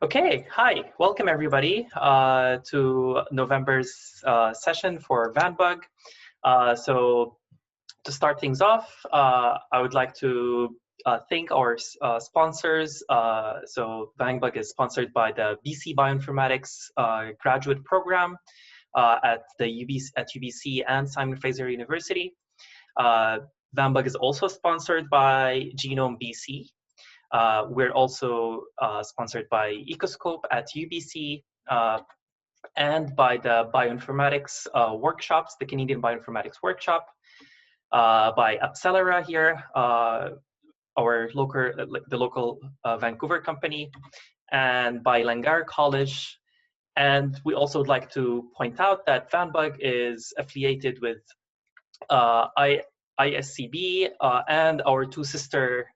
Okay, hi, welcome everybody to November's session for VanBug. So to start things off, I would like to thank our sponsors. So VanBug is sponsored by the BC Bioinformatics graduate program at UBC and Simon Fraser University. VanBug is also sponsored by Genome BC. We're also sponsored by Ecoscope at UBC and by the Bioinformatics workshops, the Canadian Bioinformatics Workshop, by Accelera here, our local Vancouver company, and by Langar College. And we also would like to point out that VanBug is affiliated with ISCB and our two sister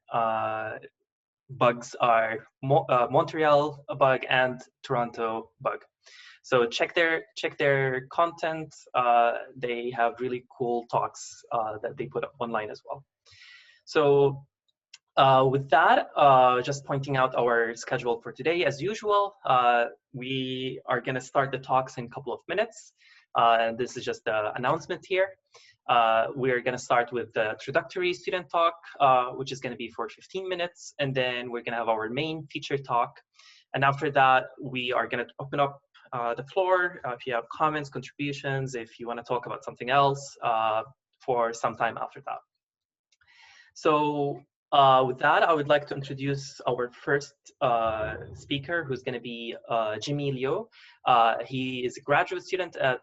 bugs are Montreal bug and Toronto bug. So check their content. They have really cool talks that they put up online as well. So with that, just pointing out our schedule for today. As usual, we are going to start the talks in a couple of minutes. And this is just the announcement here. We're going to start with the introductory student talk, which is going to be for 15 minutes. And then we're going to have our main feature talk. And after that, we are going to open up the floor. If you have comments, contributions, if you want to talk about something else for some time after that. So with that, I would like to introduce our first speaker, who's going to be Jimmy Liu. He is a graduate student at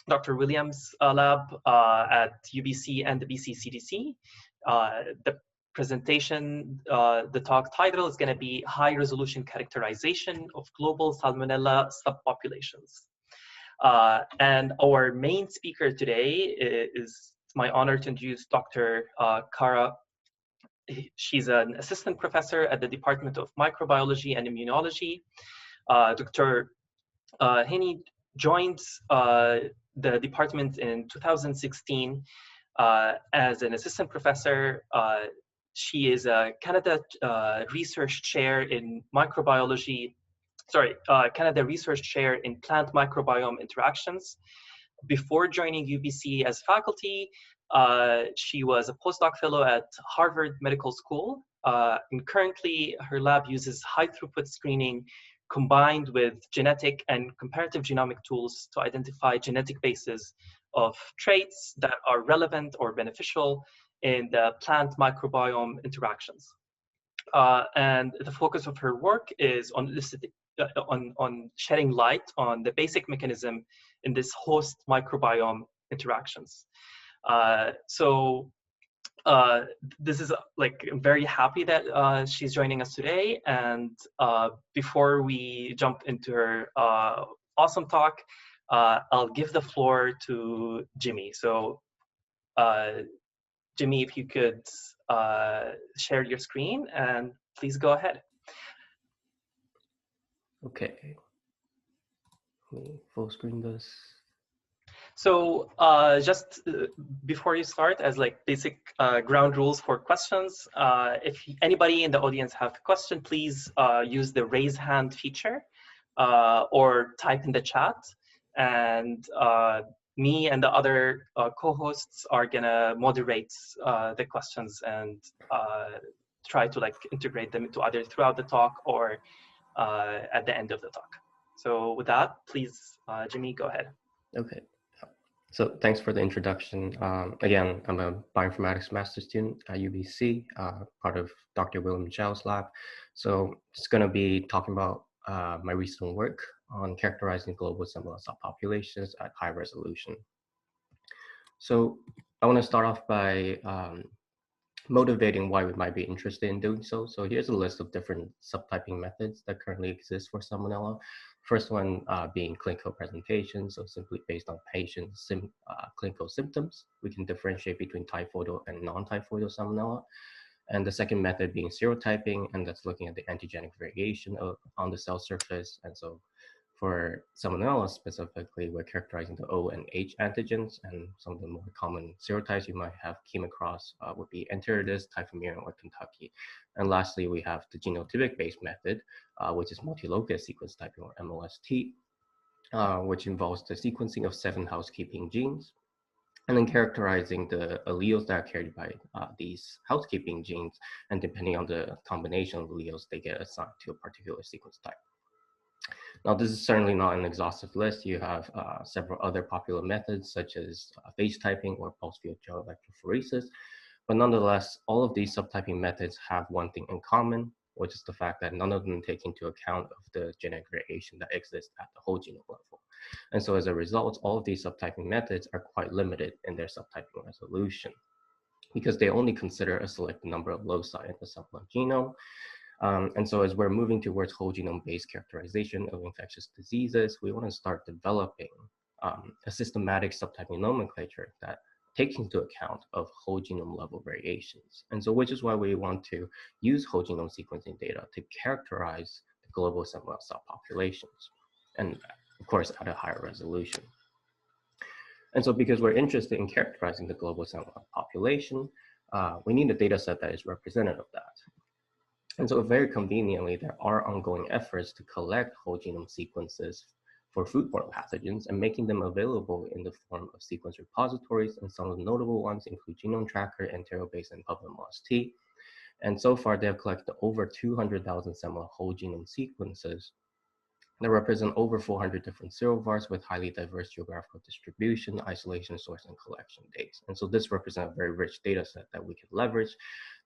Dr. Williams' lab at UBC and the BC CDC. The presentation, the talk title is going to be High Resolution Characterization of Global Salmonella Subpopulations. And our main speaker today is my honor to introduce Dr. Cara. She's an assistant professor at the Department of Microbiology and Immunology. Dr. Haney joined the department in 2016 as an assistant professor. She is a Canada Research Chair in Microbiology, Canada Research Chair in plant-microbiome interactions. Before joining UBC as faculty, she was a postdoc fellow at Harvard Medical School. And currently, her lab uses high-throughput screening combined with genetic and comparative genomic tools to identify genetic bases of traits that are relevant or beneficial in the plant microbiome interactions. And the focus of her work is on shedding light on the basic mechanism in this host microbiome interactions. This is I'm very happy that she's joining us today. And before we jump into her awesome talk, I'll give the floor to Jimmy. So Jimmy, if you could share your screen and please go ahead. Okay. Let me full screen this. So just before you start, as basic ground rules for questions, if anybody in the audience have a question, please use the raise hand feature or type in the chat. And me and the other co-hosts are gonna moderate the questions and try to integrate them into either throughout the talk or at the end of the talk. So with that, please, Jimmy, go ahead. Okay. So thanks for the introduction. Again, I'm a bioinformatics master's student at UBC, part of Dr. William Zhao's lab. So just going to be talking about my recent work on characterizing global salmonella subpopulations at high resolution. So I want to start off by motivating why we might be interested in doing so. So here's a list of different subtyping methods that currently exist for salmonella. First one being clinical presentation. So simply based on patients' clinical symptoms, we can differentiate between typhoidal and non-typhoidal salmonella. And the second method being serotyping, and that's looking at the antigenic variation on the cell surface. And so For Salmonella specifically, we're characterizing the O and H antigens, and some of the more common serotypes you might have came across would be Enteritidis, Typhimurium, or Kentucky. And lastly, we have the genotypic-based method, which is multi-locus sequence typing, or MLST, which involves the sequencing of 7 housekeeping genes, and then characterizing the alleles that are carried by these housekeeping genes, and depending on the combination of alleles, they get assigned to a particular sequence type. Now, this is certainly not an exhaustive list. You have several other popular methods, such as phage typing or pulse field gel electrophoresis. But nonetheless, all of these subtyping methods have one thing in common, which is the fact that none of them take into account of the genetic variation that exists at the whole genome level. And so as a result, all of these subtyping methods are quite limited in their subtyping resolution, because they only consider a select number of loci in the cellular genome. And so as we're moving towards whole genome-based characterization of infectious diseases, we want to start developing a systematic subtyping nomenclature that takes into account of whole genome level variations. And so which is why we want to use whole genome sequencing data to characterize the global salmonella subpopulations, and of course at a higher resolution. And so because we're interested in characterizing the global salmonella population, we need a data set that is representative of that. And so very conveniently, there are ongoing efforts to collect whole genome sequences for foodborne pathogens and making them available in the form of sequence repositories. And some of the notable ones include Genome Tracker, Enterobase, and PubMLST. And so far, they have collected over 200,000 salmonella whole genome sequences that represent over 400 different serovars with highly diverse geographical distribution, isolation, source, and collection dates. And so this represents a very rich data set that we can leverage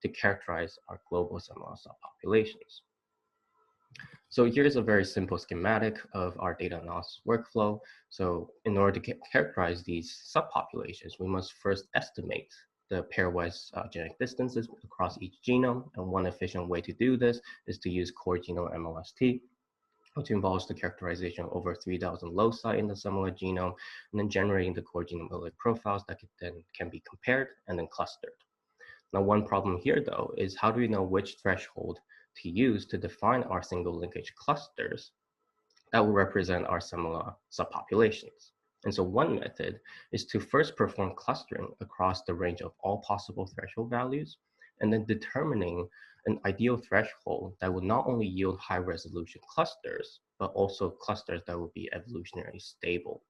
to characterize our global salmonella subpopulations. So here's a very simple schematic of our data analysis workflow. So in order to characterize these subpopulations, we must first estimate the pairwise genetic distances across each genome. And one efficient way to do this is to use core genome MLST, which involves the characterization of over 3,000 loci in the salmonella genome, and then generating the core genome allelic profiles that can be compared and then clustered. Now, one problem here, though, is how do we know which threshold to use to define our single linkage clusters that will represent our salmonella subpopulations? And so one method is to first perform clustering across the range of all possible threshold values, and then determining an ideal threshold that will not only yield high resolution clusters, but also clusters that will be evolutionarily stable.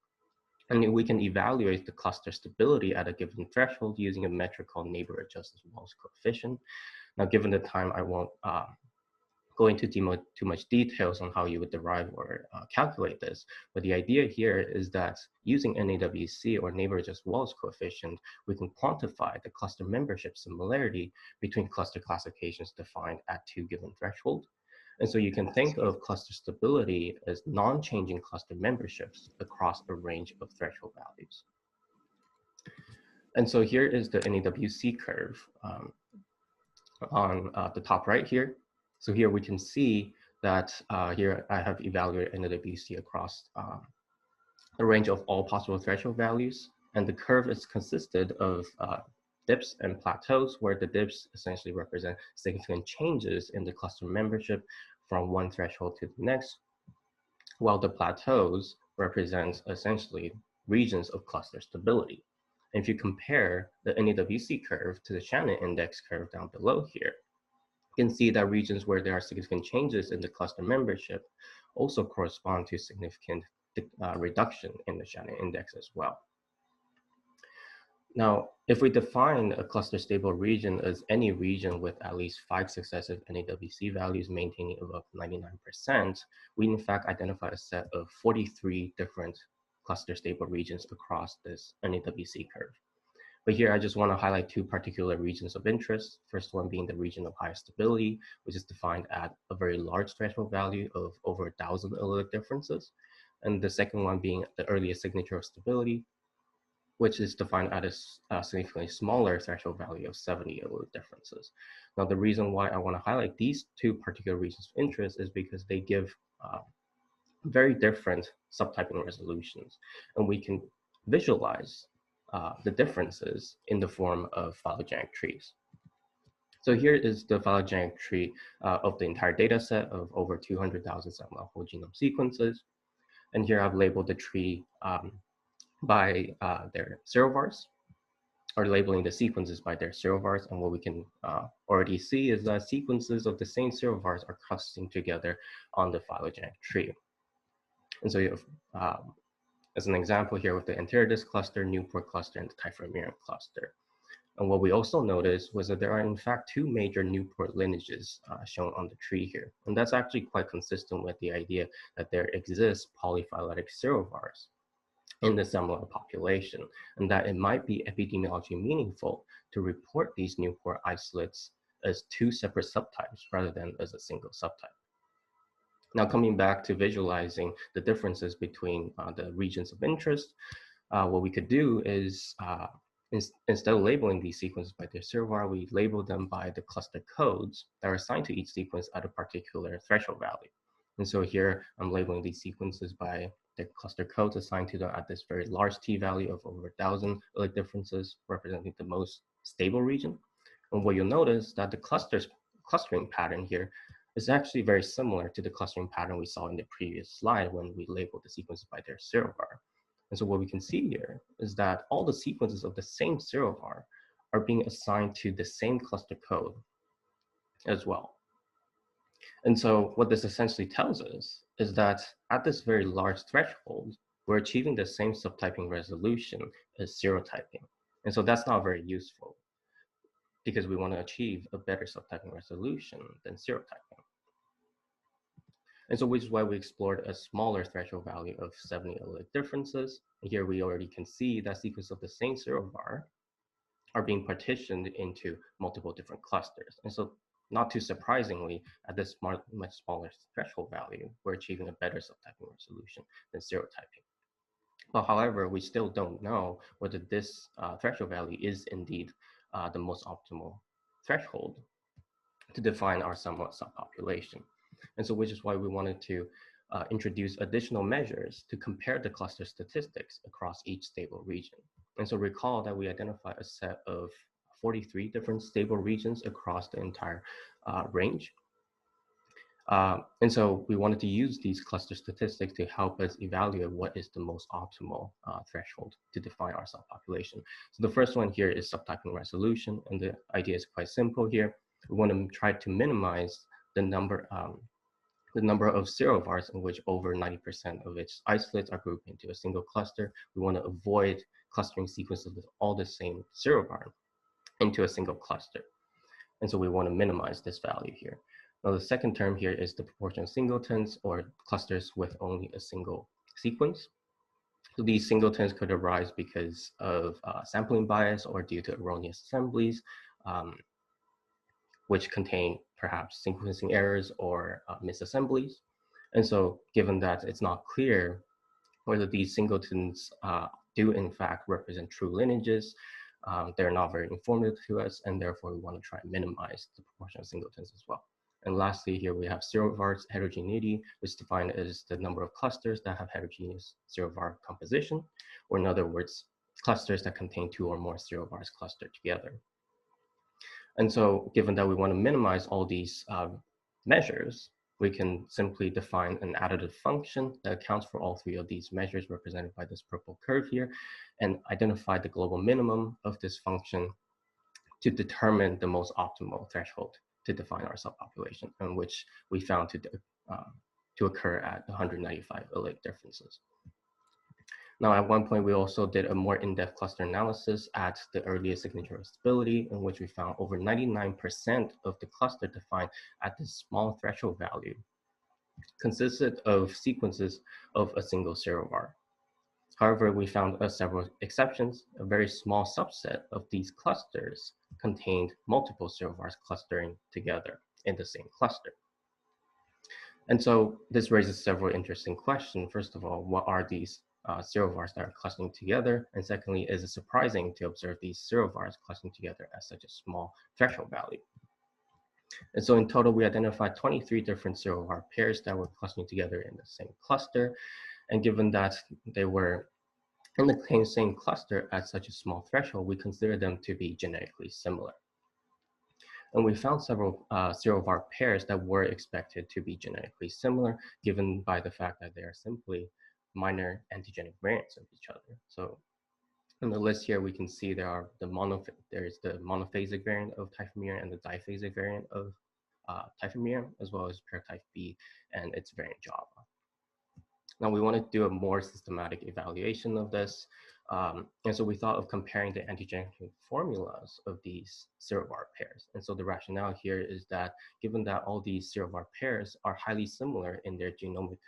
And we can evaluate the cluster stability at a given threshold using a metric called neighbor adjusted Walls coefficient. Now, given the time, I won't go into too much details on how you would derive or calculate this, but the idea here is that using NAWC or neighbor adjusted Walls coefficient, we can quantify the cluster membership similarity between cluster classifications defined at 2 given thresholds. And so you can think of cluster stability as non-changing cluster memberships across a range of threshold values. And so here is the NAWC curve on the top right here. So here we can see that here I have evaluated NAWC across a range of all possible threshold values. And the curve is consisted of dips and plateaus, where the dips essentially represent significant changes in the cluster membership from one threshold to the next, while the plateaus represent essentially regions of cluster stability. And if you compare the NAWC curve to the Shannon index curve down below here, you can see that regions where there are significant changes in the cluster membership also correspond to significant reduction in the Shannon index as well. Now, if we define a cluster stable region as any region with at least 5 successive NAWC values maintaining above 99%, we in fact identify a set of 43 different cluster stable regions across this NAWC curve. But here I just want to highlight 2 particular regions of interest. First one being the region of higher stability, which is defined at a very large threshold value of over 1,000 allelic differences. And the second one being the earliest signature of stability, which is defined at a significantly smaller threshold value of 70 allelic differences. Now, the reason why I want to highlight these 2 particular regions of interest is because they give very different subtyping resolutions, and we can visualize the differences in the form of phylogenetic trees. So here is the phylogenetic tree of the entire data set of over 200,000 salmonella whole genome sequences. And here I've labeled the tree by their serovars, or labeling the sequences by their serovars. And what we can already see is that sequences of the same serovars are clustering together on the phylogenetic tree. And so you have, as an example here with the Enteritus cluster, Newport cluster, and the Typhlomeron cluster. And what we also noticed was that there are in fact two major Newport lineages shown on the tree here. And that's actually quite consistent with the idea that there exists polyphyletic serovars in the similar population, and that it might be epidemiologically meaningful to report these Newport isolates as two separate subtypes rather than as a single subtype. Now, coming back to visualizing the differences between the regions of interest, what we could do is instead of labeling these sequences by their serovar, we label them by the cluster codes that are assigned to each sequence at a particular threshold value. And so here I'm labeling these sequences by the cluster codes assigned to them at this very large T value of over 1,000 allelic differences, representing the most stable region. And what you'll notice that the clustering pattern here is actually very similar to the clustering pattern we saw in the previous slide when we labeled the sequences by their serovar. And so what we can see here is that all the sequences of the same serovar are being assigned to the same cluster code as well. And so what this essentially tells us is that at this very large threshold, we're achieving the same subtyping resolution as serotyping. And so that's not very useful because we want to achieve a better subtyping resolution than serotyping. And so which is why we explored a smaller threshold value of 70 allelic differences. And here we already can see that sequences of the same serovar are being partitioned into multiple different clusters. And so not too surprisingly, at this much smaller threshold value, we're achieving a better subtyping resolution than serotyping. But however, we still don't know whether this threshold value is indeed the most optimal threshold to define our somewhat subpopulation. And so which is why we wanted to introduce additional measures to compare the cluster statistics across each stable region. And so recall that we identified a set of 43 different stable regions across the entire range. And so we wanted to use these cluster statistics to help us evaluate what is the most optimal threshold to define our subpopulation. So the first one here is subtyping resolution, and the idea is quite simple here. We want to try to minimize the number of serovars in which over 90% of its isolates are grouped into a single cluster. We want to avoid clustering sequences with all the same serovar into a single cluster. And so we want to minimize this value here. Now, the second term here is the proportion of singletons or clusters with only a single sequence. So these singletons could arise because of sampling bias or due to erroneous assemblies, which contain perhaps sequencing errors or misassemblies. And so given that it's not clear whether these singletons do in fact represent true lineages, they're not very informative to us, and therefore we want to try and minimize the proportion of singletons as well. And lastly, here we have serovar heterogeneity, which is defined as the number of clusters that have heterogeneous serovar composition, or in other words, clusters that contain two or more serovars clustered together. And so given that we want to minimize all these measures, we can simply define an additive function that accounts for all three of these measures represented by this purple curve here, and identify the global minimum of this function to determine the most optimal threshold to define our subpopulation, and which we found to occur at 195 allelic differences. Now, at one point, we also did a more in-depth cluster analysis at the earliest signature of stability, in which we found over 99% of the cluster defined at this small threshold value consisted of sequences of a single serovar. However, we found several exceptions. A very small subset of these clusters contained multiple serovars clustering together in the same cluster. And so this raises several interesting questions. First of all, what are these serovars that are clustering together? And secondly, is it surprising to observe these serovars clustering together at such a small threshold value? And so in total, we identified 23 different serovar pairs that were clustering together in the same cluster. And given that they were in the same cluster at such a small threshold, we consider them to be genetically similar. And we found several serovar pairs that were expected to be genetically similar, given by the fact that they are simply minor antigenic variants of each other. So in the list here, we can see there's the monophasic variant of typhimurium and the diphasic variant of typhimurium, as well as paratype B and its variant Java. Now we want to do a more systematic evaluation of this. And so we thought of comparing the antigenic formulas of these serovar pairs. And so the rationale here is that given that all these serovar pairs are highly similar in their genomic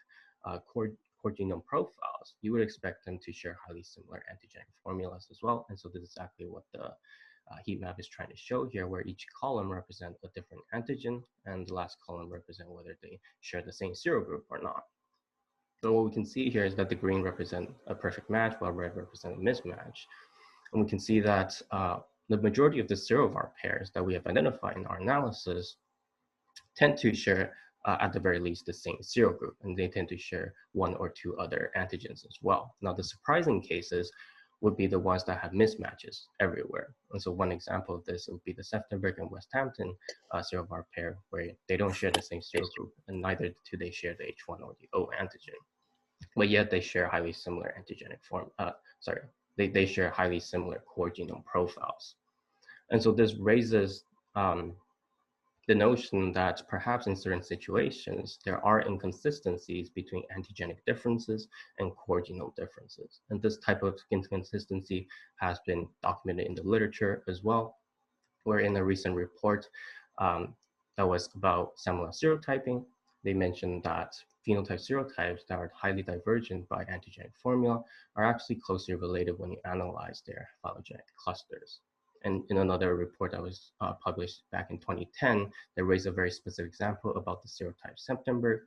core genome profiles, you would expect them to share highly similar antigenic formulas as well. And so this is exactly what the heat map is trying to show here, where each column represents a different antigen and the last column represents whether they share the same serogroup or not. So what we can see here is that the green represent a perfect match while red represent a mismatch. And we can see that the majority of the serovar pairs that we have identified in our analysis tend to share, at the very least, the same serogroup, and they tend to share one or two other antigens as well. Now, the surprising cases would be the ones that have mismatches everywhere. And so one example of this would be the Seftenberg and West Hampton serovar pair, where they don't share the same serogroup, and neither do they share the H1 or the O antigen. But yet they share highly similar antigenic they share highly similar core genome profiles. And so this raises the notion that perhaps in certain situations, there are inconsistencies between antigenic differences and core genome differences. And this type of inconsistency has been documented in the literature as well, where in a recent report that was about salmonella serotyping, they mentioned that phenotype serotypes that are highly divergent by antigenic formula are actually closely related when you analyze their phylogenetic clusters. And in another report that was published back in 2010, they raised a very specific example about the serotype Seftenberg,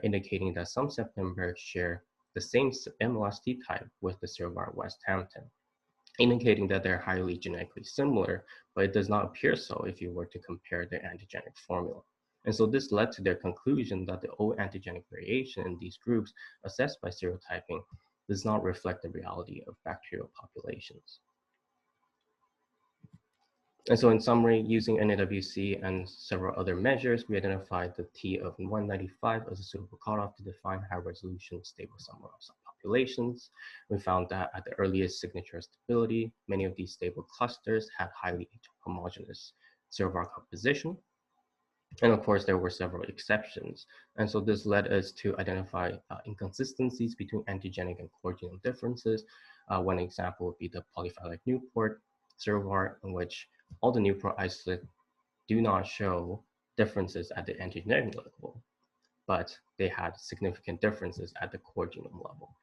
indicating that some Seftenberg share the same MLST type with the serovar West Hampton, indicating that they're highly genetically similar, but it does not appear so if you were to compare their antigenic formula. And so this led to their conclusion that the O antigenic variation in these groups assessed by serotyping does not reflect the reality of bacterial populations. And so in summary, using NAWC and several other measures, we identified the T of 195 as a suitable cutoff to define high resolution stable salmonella subpopulations. We found that at the earliest signature stability, many of these stable clusters had highly homogeneous serovar composition. And of course, there were several exceptions. And so this led us to identify inconsistencies between antigenic and core genome differences. One example would be the polyphyletic Newport serovar, in which all the Newport isolates do not show differences at the antigenic level, but they had significant differences at the core genome level.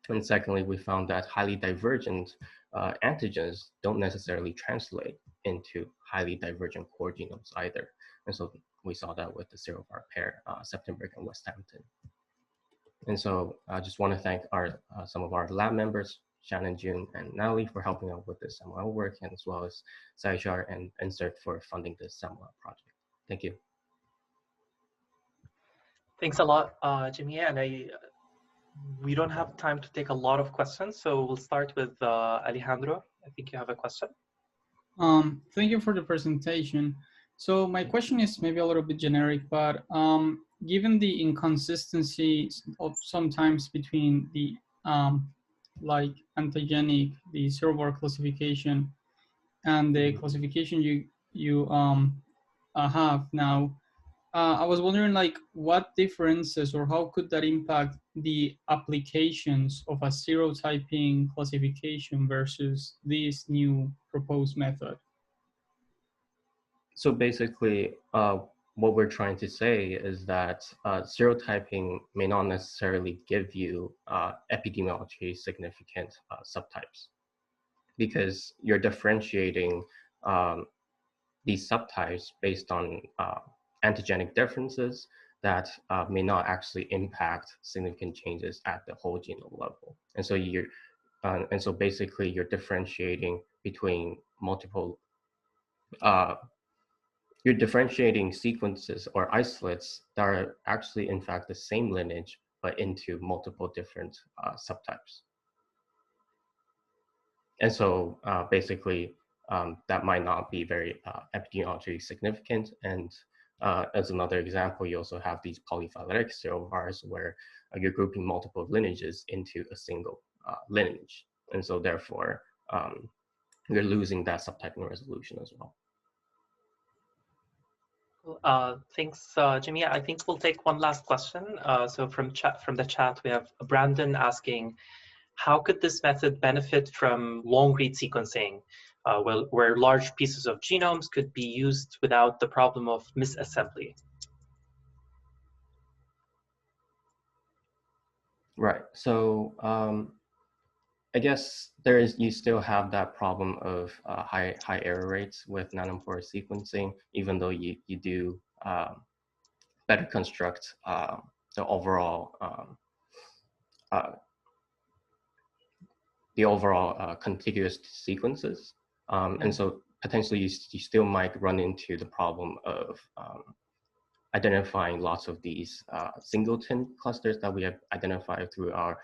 And secondly, we found that highly divergent antigens don't necessarily translate into highly divergent core genomes either. And so we saw that with the serovar pair, Seftenberg and West Hampton. And so I just want to thank some of our lab members, Shannon, June, and Natalie, for helping out with this SAML work, and as well as Saijar and Insert for funding this SAML project. Thank you. Thanks a lot, Jimmy. And we don't have time to take a lot of questions, so we'll start with Alejandro. I think you have a question. Thank you for the presentation. So my question is maybe a little bit generic, but given the inconsistencies of sometimes between the like antigenic, the serovar classification, and the classification you have now, I was wondering like what differences or how could that impact the applications of a serotyping classification versus this new proposed method? So basically, what we're trying to say is that serotyping may not necessarily give you epidemiologically significant subtypes, because you're differentiating these subtypes based on antigenic differences that may not actually impact significant changes at the whole genome level. And so basically you're differentiating between multiple you're differentiating sequences or isolates that are actually, in fact, the same lineage, but into multiple different subtypes. And so basically, that might not be very epidemiologically significant. And As another example, you also have these polyphyletic serovars where you're grouping multiple lineages into a single lineage. And so therefore, you're losing that subtyping resolution as well. Thanks, Jimmy. I think we'll take one last question. So from the chat, we have Brandon asking, how could this method benefit from long-read sequencing, where large pieces of genomes could be used without the problem of misassembly? Right. So I guess you still have that problem of high error rates with nanopore sequencing, even though you do better construct the overall contiguous sequences. And so potentially you still might run into the problem of identifying lots of these singleton clusters that we have identified through our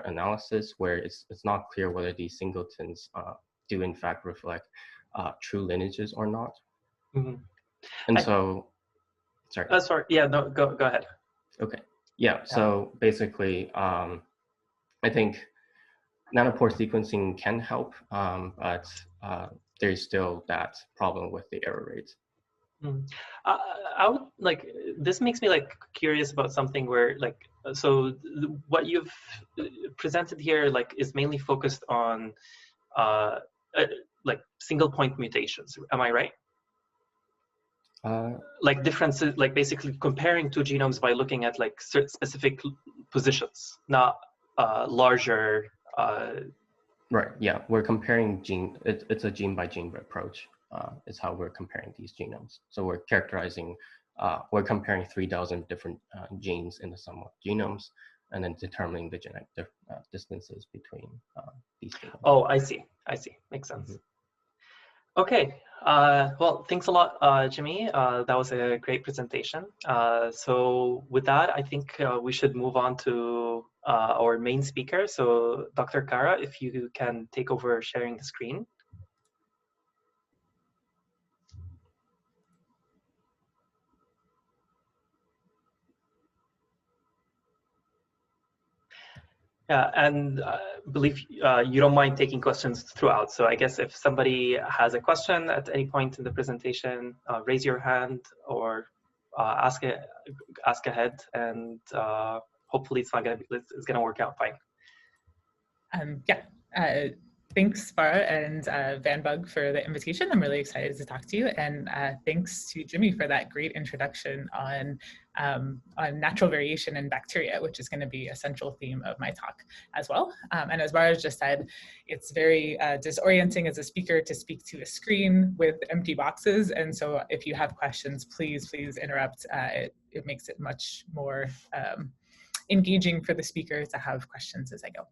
analysis, where it's not clear whether these singletons do in fact reflect true lineages or not. Mm-hmm. And so, sorry. Sorry, yeah, no, go ahead. Okay, yeah, so basically, I think nanopore sequencing can help, but there's still that problem with the error rates. I would this makes me curious about something where so what you've presented here is mainly focused on single point mutations. Am I right? Differences, basically comparing two genomes by looking at specific positions, not larger. Right. Yeah, we're comparing it's a gene by gene approach. Is how we're comparing these genomes. So we're characterizing, we're comparing 3,000 different genes in the sum of genomes, and then determining the genetic distances between these genomes. Oh, I see. Makes sense. Mm-hmm. Okay. Well, thanks a lot, Jimmy. That was a great presentation. So with that, I think we should move on to our main speaker. So Dr. Cara, if you can take over sharing the screen. Yeah, and believe you don't mind taking questions throughout. So I guess if somebody has a question at any point in the presentation, raise your hand or ask ahead, and hopefully it's gonna work out fine. Thanks, Farah and VanBug for the invitation. I'm really excited to talk to you, and thanks to Jimmy for that great introduction on natural variation in bacteria, which is going to be a central theme of my talk as well. And as Farah just said, it's very disorienting as a speaker to speak to a screen with empty boxes, and so if you have questions, please interrupt. It makes it much more engaging for the speaker to have questions as I go.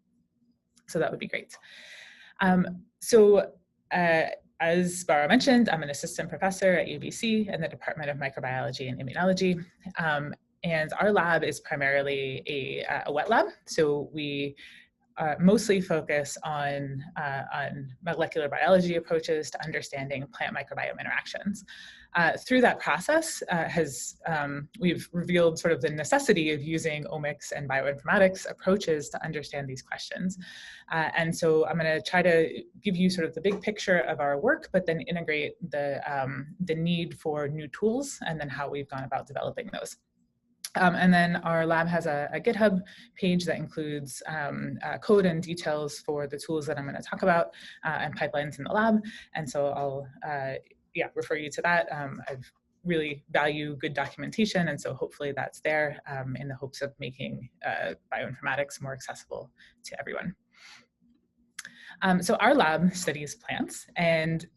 So that would be great. As Bara mentioned, I'm an assistant professor at UBC in the Department of Microbiology and Immunology. And our lab is primarily a wet lab. So we mostly focus on molecular biology approaches to understanding plant microbiome interactions. Through that process, we've revealed sort of the necessity of using omics and bioinformatics approaches to understand these questions. And so I'm going to try to give you sort of the big picture of our work, but then integrate the need for new tools and then how we've gone about developing those. And then our lab has a GitHub page that includes code and details for the tools that I'm going to talk about and pipelines in the lab. And so I'll refer you to that. I really value good documentation, and so hopefully that's there in the hopes of making bioinformatics more accessible to everyone. So our lab studies plants, and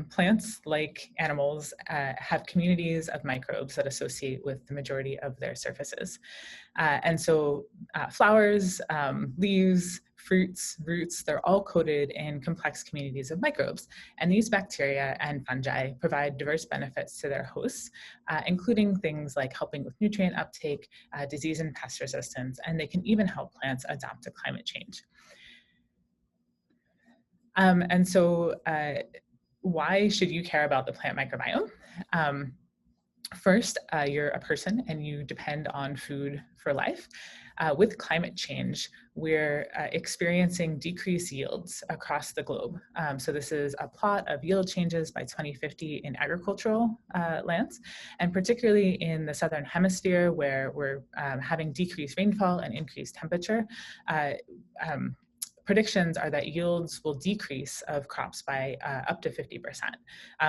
plants, like animals, have communities of microbes that associate with the majority of their surfaces. And so flowers, leaves, fruits, roots, they're all coated in complex communities of microbes. And these bacteria and fungi provide diverse benefits to their hosts, including things like helping with nutrient uptake, disease and pest resistance, and they can even help plants adapt to climate change. And so why should you care about the plant microbiome? First, you're a person and you depend on food for life. With climate change, we're experiencing decreased yields across the globe. So this is a plot of yield changes by 2050 in agricultural lands, and particularly in the Southern Hemisphere, where we're having decreased rainfall and increased temperature. Predictions are that yields will decrease of crops by up to 50%.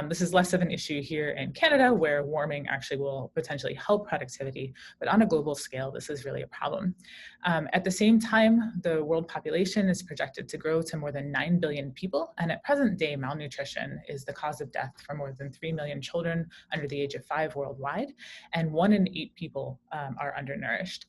This is less of an issue here in Canada, where warming actually will potentially help productivity, but on a global scale, this is really a problem. At the same time, the world population is projected to grow to more than 9 billion people, and at present day, malnutrition is the cause of death for more than 3 million children under the age of 5 worldwide, and 1 in 8 people are undernourished.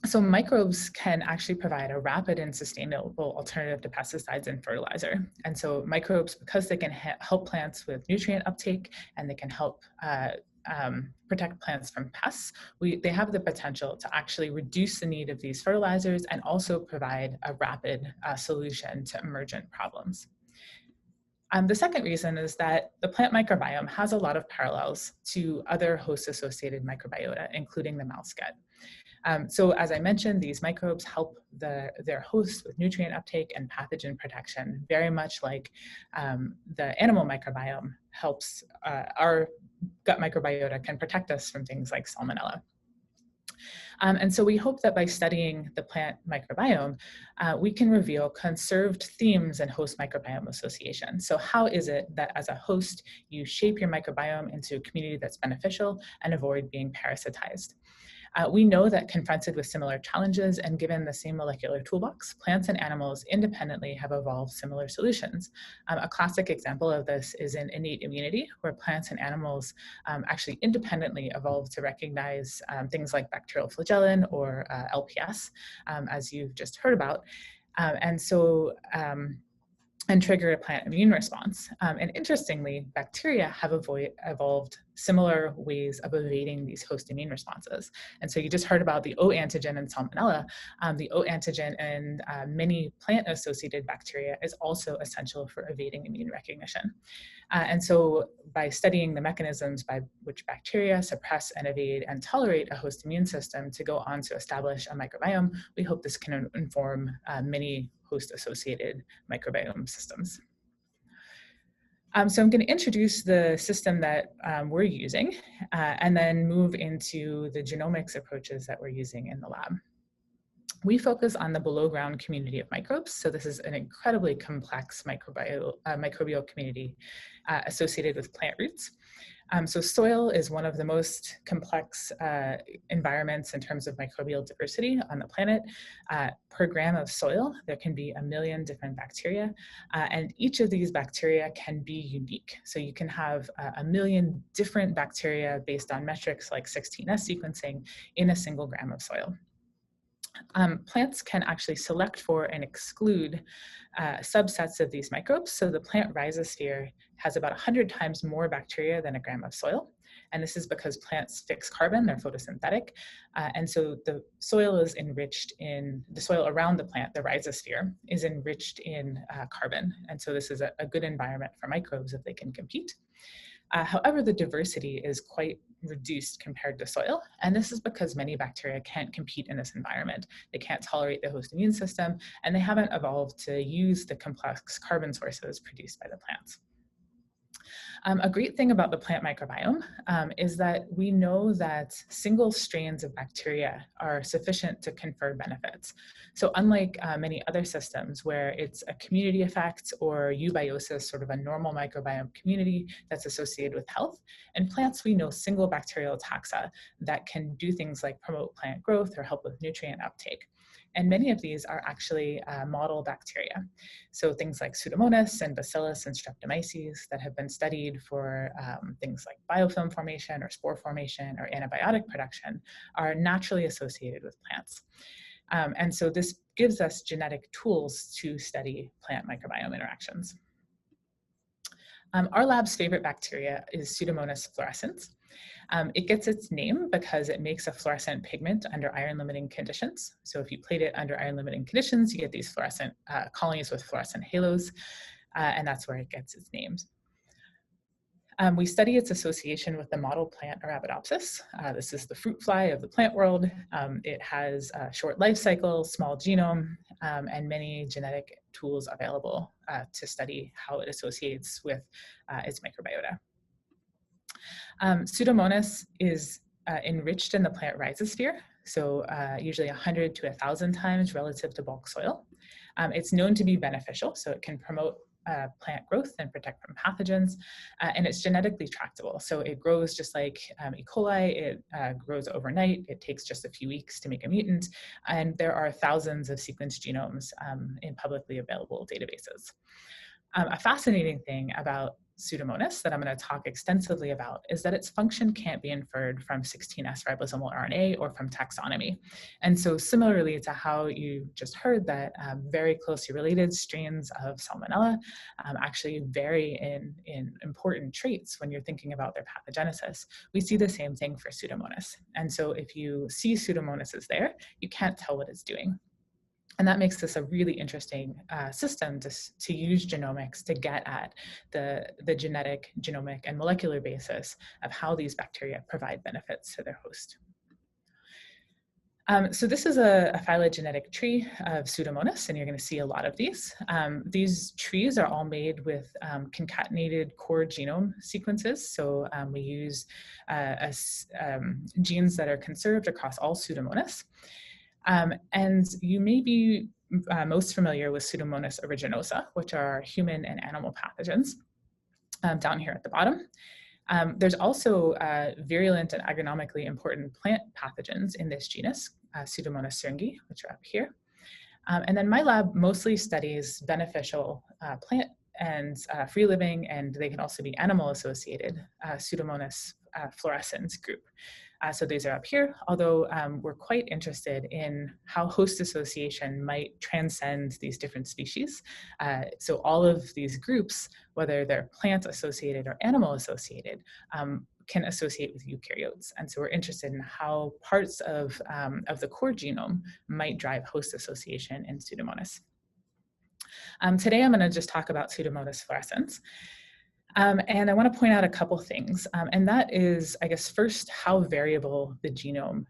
So microbes can actually provide a rapid and sustainable alternative to pesticides and fertilizer. And so microbes, because they can help plants with nutrient uptake and they can help protect plants from pests, they have the potential to actually reduce the need of these fertilizers and also provide a rapid solution to emergent problems. The second reason is that the plant microbiome has a lot of parallels to other host-associated microbiota, including the mouse gut. So as I mentioned, these microbes help their hosts with nutrient uptake and pathogen protection, very much like the animal microbiome helps our gut microbiota can protect us from things like salmonella. And so we hope that by studying the plant microbiome, we can reveal conserved themes in host microbiome association. So how is it that as a host, you shape your microbiome into a community that's beneficial and avoid being parasitized? We know that confronted with similar challenges and given the same molecular toolbox, plants and animals independently have evolved similar solutions. A classic example of this is in innate immunity, where plants and animals actually independently evolved to recognize things like bacterial flagellin or LPS, as you've just heard about. And trigger a plant immune response. And interestingly, bacteria have evolved similar ways of evading these host immune responses. And so you just heard about the O antigen in salmonella. The O antigen in many plant-associated bacteria is also essential for evading immune recognition. And so by studying the mechanisms by which bacteria suppress and evade and tolerate a host immune system to go on to establish a microbiome, we hope this can inform many host-associated microbiome systems. So I'm going to introduce the system that we're using and then move into the genomics approaches that we're using in the lab. We focus on the below ground community of microbes. So this is an incredibly complex microbial community associated with plant roots. So soil is one of the most complex environments in terms of microbial diversity on the planet. Per gram of soil, there can be 1 million different bacteria, and each of these bacteria can be unique. So you can have 1 million different bacteria based on metrics like 16S sequencing in a single gram of soil. Plants can actually select for and exclude subsets of these microbes. So the plant rhizosphere has about 100 times more bacteria than a gram of soil. And this is because plants fix carbon, they're photosynthetic. And so the soil is enriched in, the soil around the plant, the rhizosphere, is enriched in carbon. And so this is a good environment for microbes if they can compete. However, the diversity is quite reduced compared to soil, and this is because many bacteria can't compete in this environment. They can't tolerate the host immune system, and they haven't evolved to use the complex carbon sources produced by the plants. A great thing about the plant microbiome is that we know that single strains of bacteria are sufficient to confer benefits. So unlike many other systems where it's a community effect or eubiosis, sort of a normal microbiome community that's associated with health, in plants we know single bacterial taxa that can do things like promote plant growth or help with nutrient uptake. And many of these are actually model bacteria. So things like Pseudomonas and Bacillus and Streptomyces that have been studied for things like biofilm formation or spore formation or antibiotic production are naturally associated with plants. And so this gives us genetic tools to study plant microbiome interactions. Our lab's favorite bacteria is Pseudomonas fluorescens. It gets its name because it makes a fluorescent pigment under iron-limiting conditions. So if you plate it under iron-limiting conditions, you get these fluorescent colonies with fluorescent halos, and that's where it gets its names. We study its association with the model plant Arabidopsis. This is the fruit fly of the plant world. It has a short life cycle, small genome, and many genetic tools available to study how it associates with its microbiota. Pseudomonas is enriched in the plant rhizosphere, so usually 100 to 1,000 times relative to bulk soil. It's known to be beneficial, so it can promote plant growth and protect from pathogens, and it's genetically tractable. So it grows just like E. coli, it grows overnight, it takes just a few weeks to make a mutant, and there are thousands of sequenced genomes in publicly available databases. A fascinating thing about Pseudomonas that I'm going to talk extensively about is that its function can't be inferred from 16S ribosomal RNA or from taxonomy. And so similarly to how you just heard that very closely related strains of Salmonella actually vary in important traits when you're thinking about their pathogenesis, we see the same thing for Pseudomonas. And so if you see Pseudomonas is there, you can't tell what it's doing. And that makes this a really interesting system to use genomics to get at the genetic, genomic, and molecular basis of how these bacteria provide benefits to their host. So this is a phylogenetic tree of Pseudomonas, and you're going to see a lot of these. These trees are all made with concatenated core genome sequences. So we use genes that are conserved across all Pseudomonas. And you may be most familiar with Pseudomonas aeruginosa, which are human and animal pathogens, down here at the bottom. There's also virulent and agronomically important plant pathogens in this genus, Pseudomonas syringae, which are up here. And then my lab mostly studies beneficial plant and free living, and they can also be animal associated Pseudomonas fluorescens group. So these are up here, although we're quite interested in how host association might transcend these different species. So all of these groups, whether they're plant associated or animal associated, can associate with eukaryotes. And so we're interested in how parts of the core genome might drive host association in Pseudomonas. Today I'm going to just talk about Pseudomonas fluorescens. And I want to point out a couple things, and that is, I guess, first, how variable the genome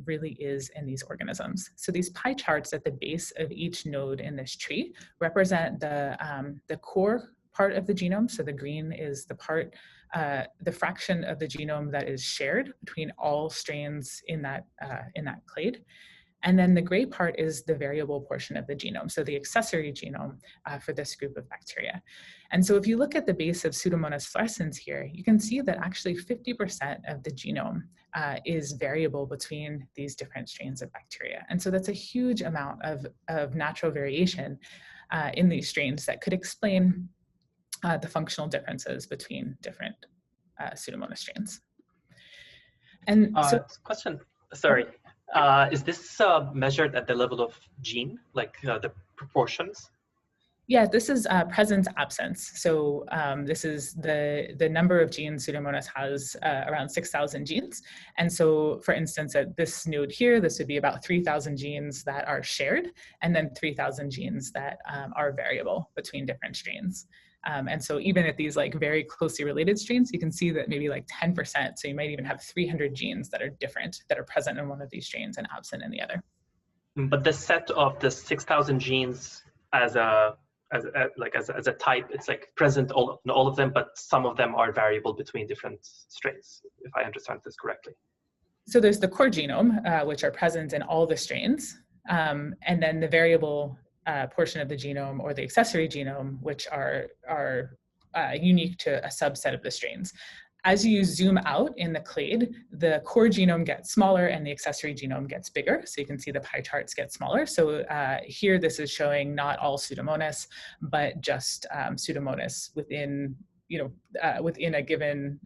really is in these organisms. So these pie charts at the base of each node in this tree represent the core part of the genome. So the green is the part, the fraction of the genome that is shared between all strains in that clade. And then the gray part is the variable portion of the genome, so the accessory genome for this group of bacteria. And so if you look at the base of Pseudomonas fluorescens here, you can see that actually 50% of the genome is variable between these different strains of bacteria. And so that's a huge amount of natural variation in these strains that could explain the functional differences between different Pseudomonas strains. And so, question, sorry. Is this measured at the level of gene, like the proportions? Yeah, this is presence absence. So this is the number of genes Pseudomonas has, around 6,000 genes. And so, for instance, at this node here, this would be about 3,000 genes that are shared, and then 3,000 genes that are variable between different strains. And so even at these like very closely related strains, you can see that maybe like 10%, so you might even have 300 genes that are different, that are present in one of these strains and absent in the other. But the set of the 6,000 genes as a type, it's like present in all of them, but some of them are variable between different strains, if I understand this correctly. So there's the core genome, which are present in all the strains, and then the variable portion of the genome or the accessory genome, which are unique to a subset of the strains. As you zoom out in the clade, the core genome gets smaller and the accessory genome gets bigger. So you can see the pie charts get smaller. So here this is showing not all Pseudomonas, but just Pseudomonas within, within a given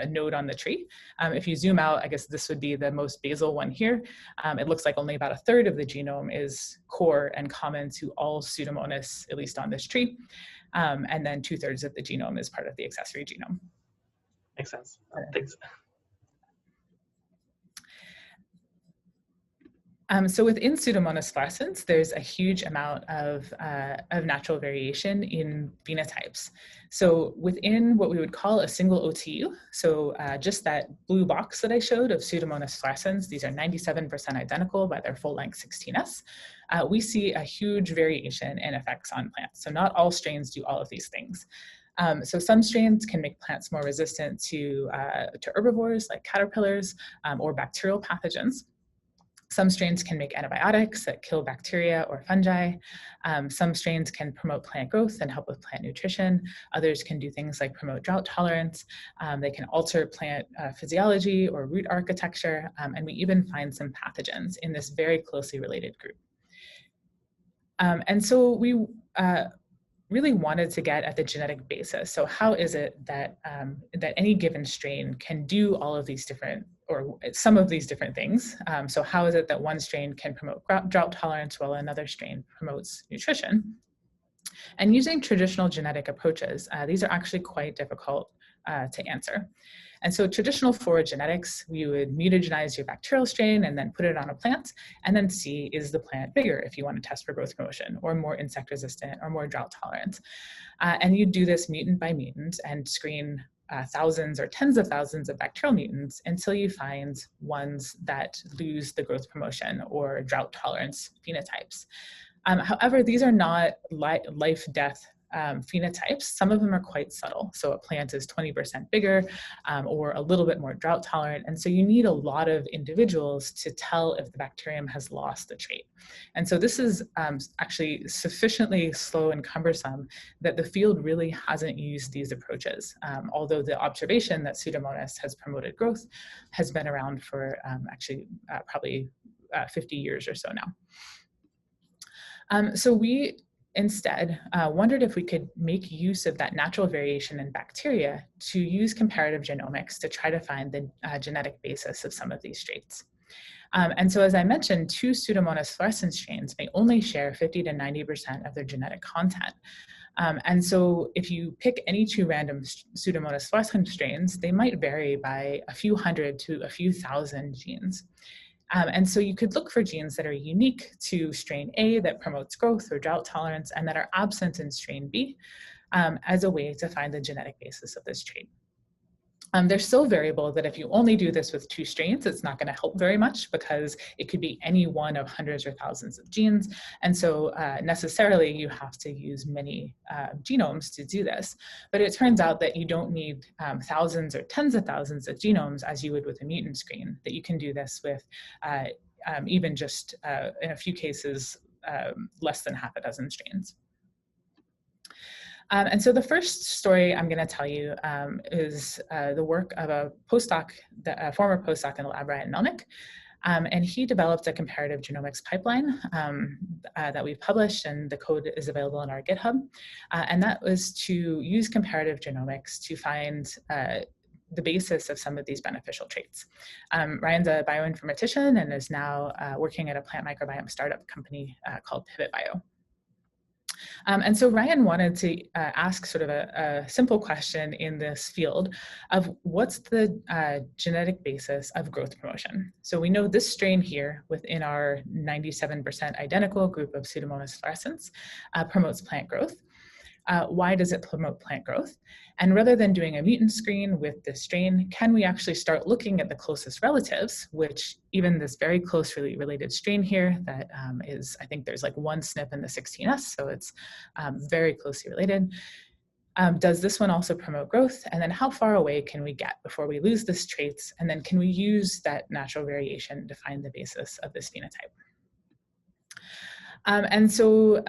node on the tree. If you zoom out, I guess this would be the most basal one here. It looks like only about a third of the genome is core and common to all Pseudomonas, at least on this tree. And then 2/3 of the genome is part of the accessory genome. Makes sense. Thanks. So within Pseudomonas fluorescens, there's a huge amount of natural variation in phenotypes. So within what we would call a single OTU, so just that blue box that I showed of Pseudomonas fluorescens, these are 97% identical by their full-length 16S, we see a huge variation in effects on plants. So not all strains do all of these things. So some strains can make plants more resistant to herbivores like caterpillars or bacterial pathogens. Some strains can make antibiotics that kill bacteria or fungi. Some strains can promote plant growth and help with plant nutrition. Others can do things like promote drought tolerance. They can alter plant physiology or root architecture. And we even find some pathogens in this very closely related group. And so we really wanted to get at the genetic basis. So how is it that, that any given strain can do all of these different, or some of these different things? So how is it that one strain can promote drought tolerance while another strain promotes nutrition? And using traditional genetic approaches, these are actually quite difficult to answer. And so traditional forward genetics, we would mutagenize your bacterial strain and then put it on a plant and then see, is the plant bigger if you want to test for growth promotion or more insect resistant or more drought tolerant. And you do this mutant by mutant and screen thousands or tens of thousands of bacterial mutants until you find ones that lose the growth promotion or drought tolerance phenotypes. However, these are not life-death phenotypes. Some of them are quite subtle. So a plant is 20% bigger or a little bit more drought tolerant. And so you need a lot of individuals to tell if the bacterium has lost the trait. And so this is actually sufficiently slow and cumbersome that the field really hasn't used these approaches. Although the observation that Pseudomonas has promoted growth has been around for probably 50 years or so now. So we instead wondered if we could make use of that natural variation in bacteria to use comparative genomics to try to find the genetic basis of some of these traits. And so as I mentioned, two Pseudomonas fluorescens strains may only share 50 to 90% of their genetic content. And so if you pick any two random Pseudomonas fluorescens strains, they might vary by a few hundred to a few thousand genes. And so you could look for genes that are unique to strain A that promotes growth or drought tolerance and that are absent in strain B as a way to find the genetic basis of this trait. They're so variable that if you only do this with two strains, it's not going to help very much because it could be any one of hundreds or thousands of genes. And so necessarily you have to use many genomes to do this. But it turns out that you don't need thousands or tens of thousands of genomes as you would with a mutant screen, that you can do this with even just in a few cases, less than half a dozen strains. And so the first story I'm going to tell you is the work of a postdoc, a former postdoc in the lab, Ryan Melnick. And he developed a comparative genomics pipeline that we've published, and the code is available on our GitHub. And that was to use comparative genomics to find the basis of some of these beneficial traits. Ryan's a bioinformatician and is now working at a plant microbiome startup company called Pivot Bio. And so Ryan wanted to ask sort of a simple question in this field of what's the genetic basis of growth promotion? So we know this strain here within our 97% identical group of Pseudomonas fluorescens promotes plant growth. Why does it promote plant growth? And rather than doing a mutant screen with this strain, can we actually start looking at the closest relatives, which even this very closely related strain here that is, I think there's like one SNP in the 16S, so it's very closely related. Does this one also promote growth? And then how far away can we get before we lose this traits? And then can we use that natural variation to find the basis of this phenotype? And so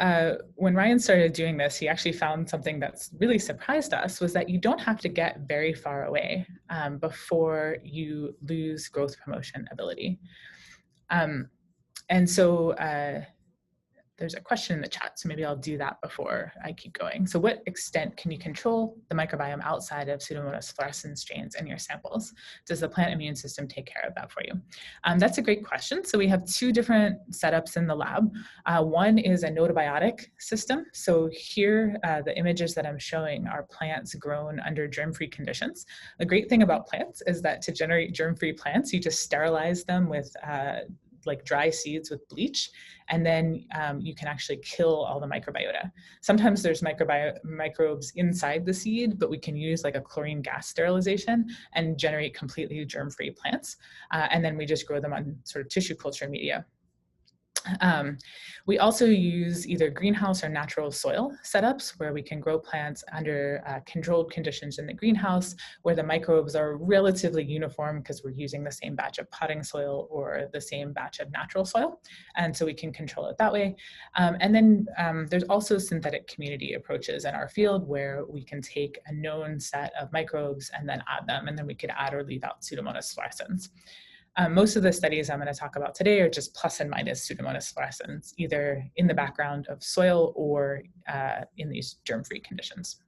when Ryan started doing this, he actually found something that's really surprised us, was that you don't have to get very far away before you lose growth promotion ability. And so there's a question in the chat, so maybe I'll do that before I keep going. So what extent can you control the microbiome outside of Pseudomonas fluorescens strains in your samples? Does the plant immune system take care of that for you? That's a great question. So we have two different setups in the lab. One is a gnotobiotic system. So here, the images that I'm showing are plants grown under germ-free conditions. The great thing about plants is that to generate germ-free plants, you just sterilize them with like dry seeds with bleach, and then you can actually kill all the microbiota. Sometimes there's microbes inside the seed, but we can use like a chlorine gas sterilization and generate completely germ-free plants. And then we just grow them on sort of tissue culture media. We also use either greenhouse or natural soil setups where we can grow plants under controlled conditions in the greenhouse where the microbes are relatively uniform because we're using the same batch of potting soil or the same batch of natural soil. And so we can control it that way. And then there's also synthetic community approaches in our field where we can take a known set of microbes and then add them, and then we could add or leave out Pseudomonas fluorescens. Most of the studies I'm going to talk about today are just plus and minus Pseudomonas fluorescens, either in the background of soil or in these germ-free conditions.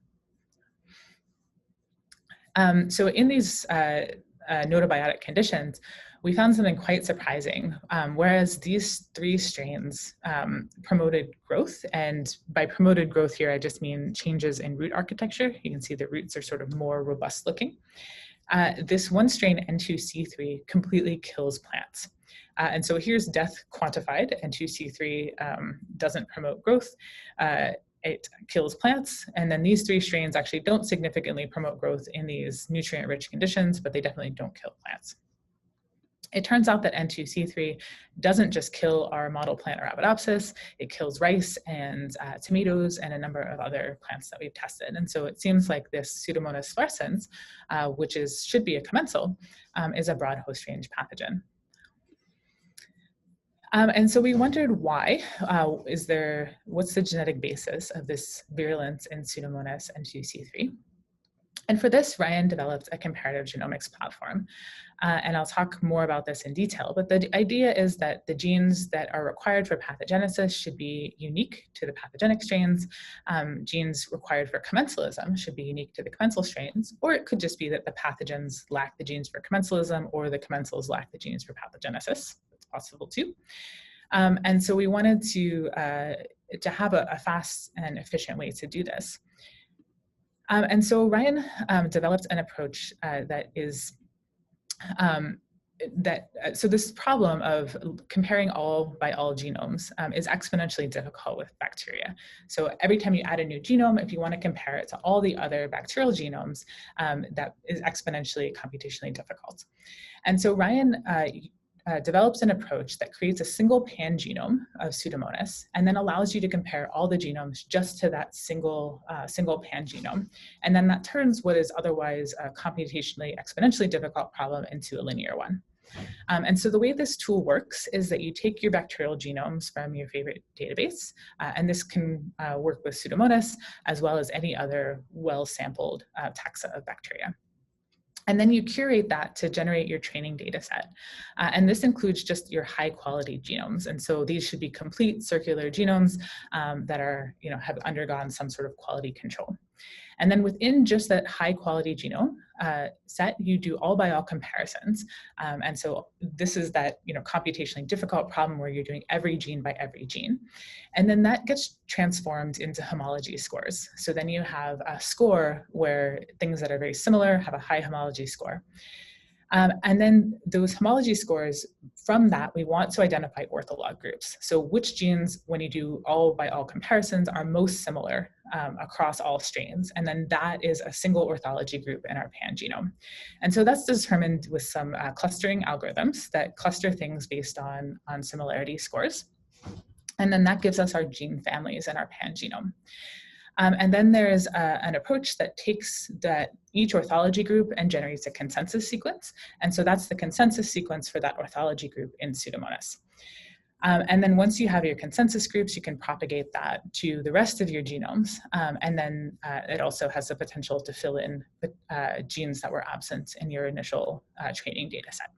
So in these gnotobiotic conditions, we found something quite surprising. Whereas these 3 strains promoted growth, and by promoted growth here, I just mean changes in root architecture. You can see the roots are sort of more robust looking. This one strain, N2C3, completely kills plants. And so here's death quantified. N2C3 doesn't promote growth. It kills plants. And then these 3 strains actually don't significantly promote growth in these nutrient-rich conditions, but they definitely don't kill plants. It turns out that N2C3 doesn't just kill our model plant Arabidopsis, it kills rice and tomatoes and a number of other plants that we've tested. And so it seems like this Pseudomonas fluorescens, which should be a commensal, is a broad host range pathogen. And so we wondered why, what's the genetic basis of this virulence in Pseudomonas N2C3? And for this, Ryan developed a comparative genomics platform. And I'll talk more about this in detail, but the idea is that the genes that are required for pathogenesis should be unique to the pathogenic strains. Genes required for commensalism should be unique to the commensal strains, or it could just be that the pathogens lack the genes for commensalism or the commensals lack the genes for pathogenesis. It's possible too. And so we wanted to have a fast and efficient way to do this. And so Ryan developed an approach that is, so this problem of comparing all by all genomes is exponentially difficult with bacteria. So every time you add a new genome, if you want to compare it to all the other bacterial genomes, that is exponentially computationally difficult. And so Ryan develops an approach that creates a single pan-genome of Pseudomonas and then allows you to compare all the genomes just to that single pan-genome. And then that turns what is otherwise a computationally exponentially difficult problem into a linear one. And so the way this tool works is that you take your bacterial genomes from your favorite database, and this can work with Pseudomonas as well as any other well-sampled taxa of bacteria. And then you curate that to generate your training data set. And this includes just your high quality genomes. And so these should be complete circular genomes that are, have undergone some sort of quality control. And then within just that high quality genome set, you do all by all comparisons. And so this is that computationally difficult problem where you're doing every gene by every gene. And then that gets transformed into homology scores. So then you have a score where things that are very similar have a high homology score. And then those homology scores, from that, we want to identify ortholog groups. So which genes, when you do all by all comparisons, are most similar across all strains. And then that is a single orthology group in our pan-genome. And so that's determined with some clustering algorithms that cluster things based on similarity scores. And then that gives us our gene families in our pan-genome. And then there's an approach that takes each orthology group and generates a consensus sequence. And so that's the consensus sequence for that orthology group in Pseudomonas. And then once you have your consensus groups, you can propagate that to the rest of your genomes. And then it also has the potential to fill in the genes that were absent in your initial training data set.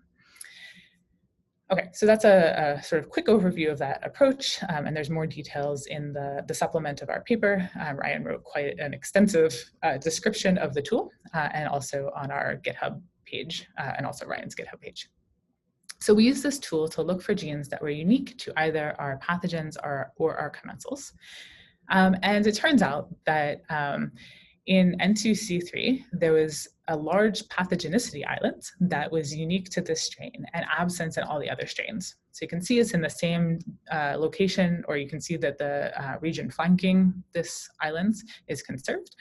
Okay, so that's a sort of quick overview of that approach, and there's more details in the supplement of our paper. Ryan wrote quite an extensive description of the tool, and also on our GitHub page, and also Ryan's GitHub page. So we use this tool to look for genes that were unique to either our pathogens or our commensals. And it turns out that In N2C3, there was a large pathogenicity island that was unique to this strain and absent in all the other strains. So you can see it's in the same location, or you can see that the region flanking this island is conserved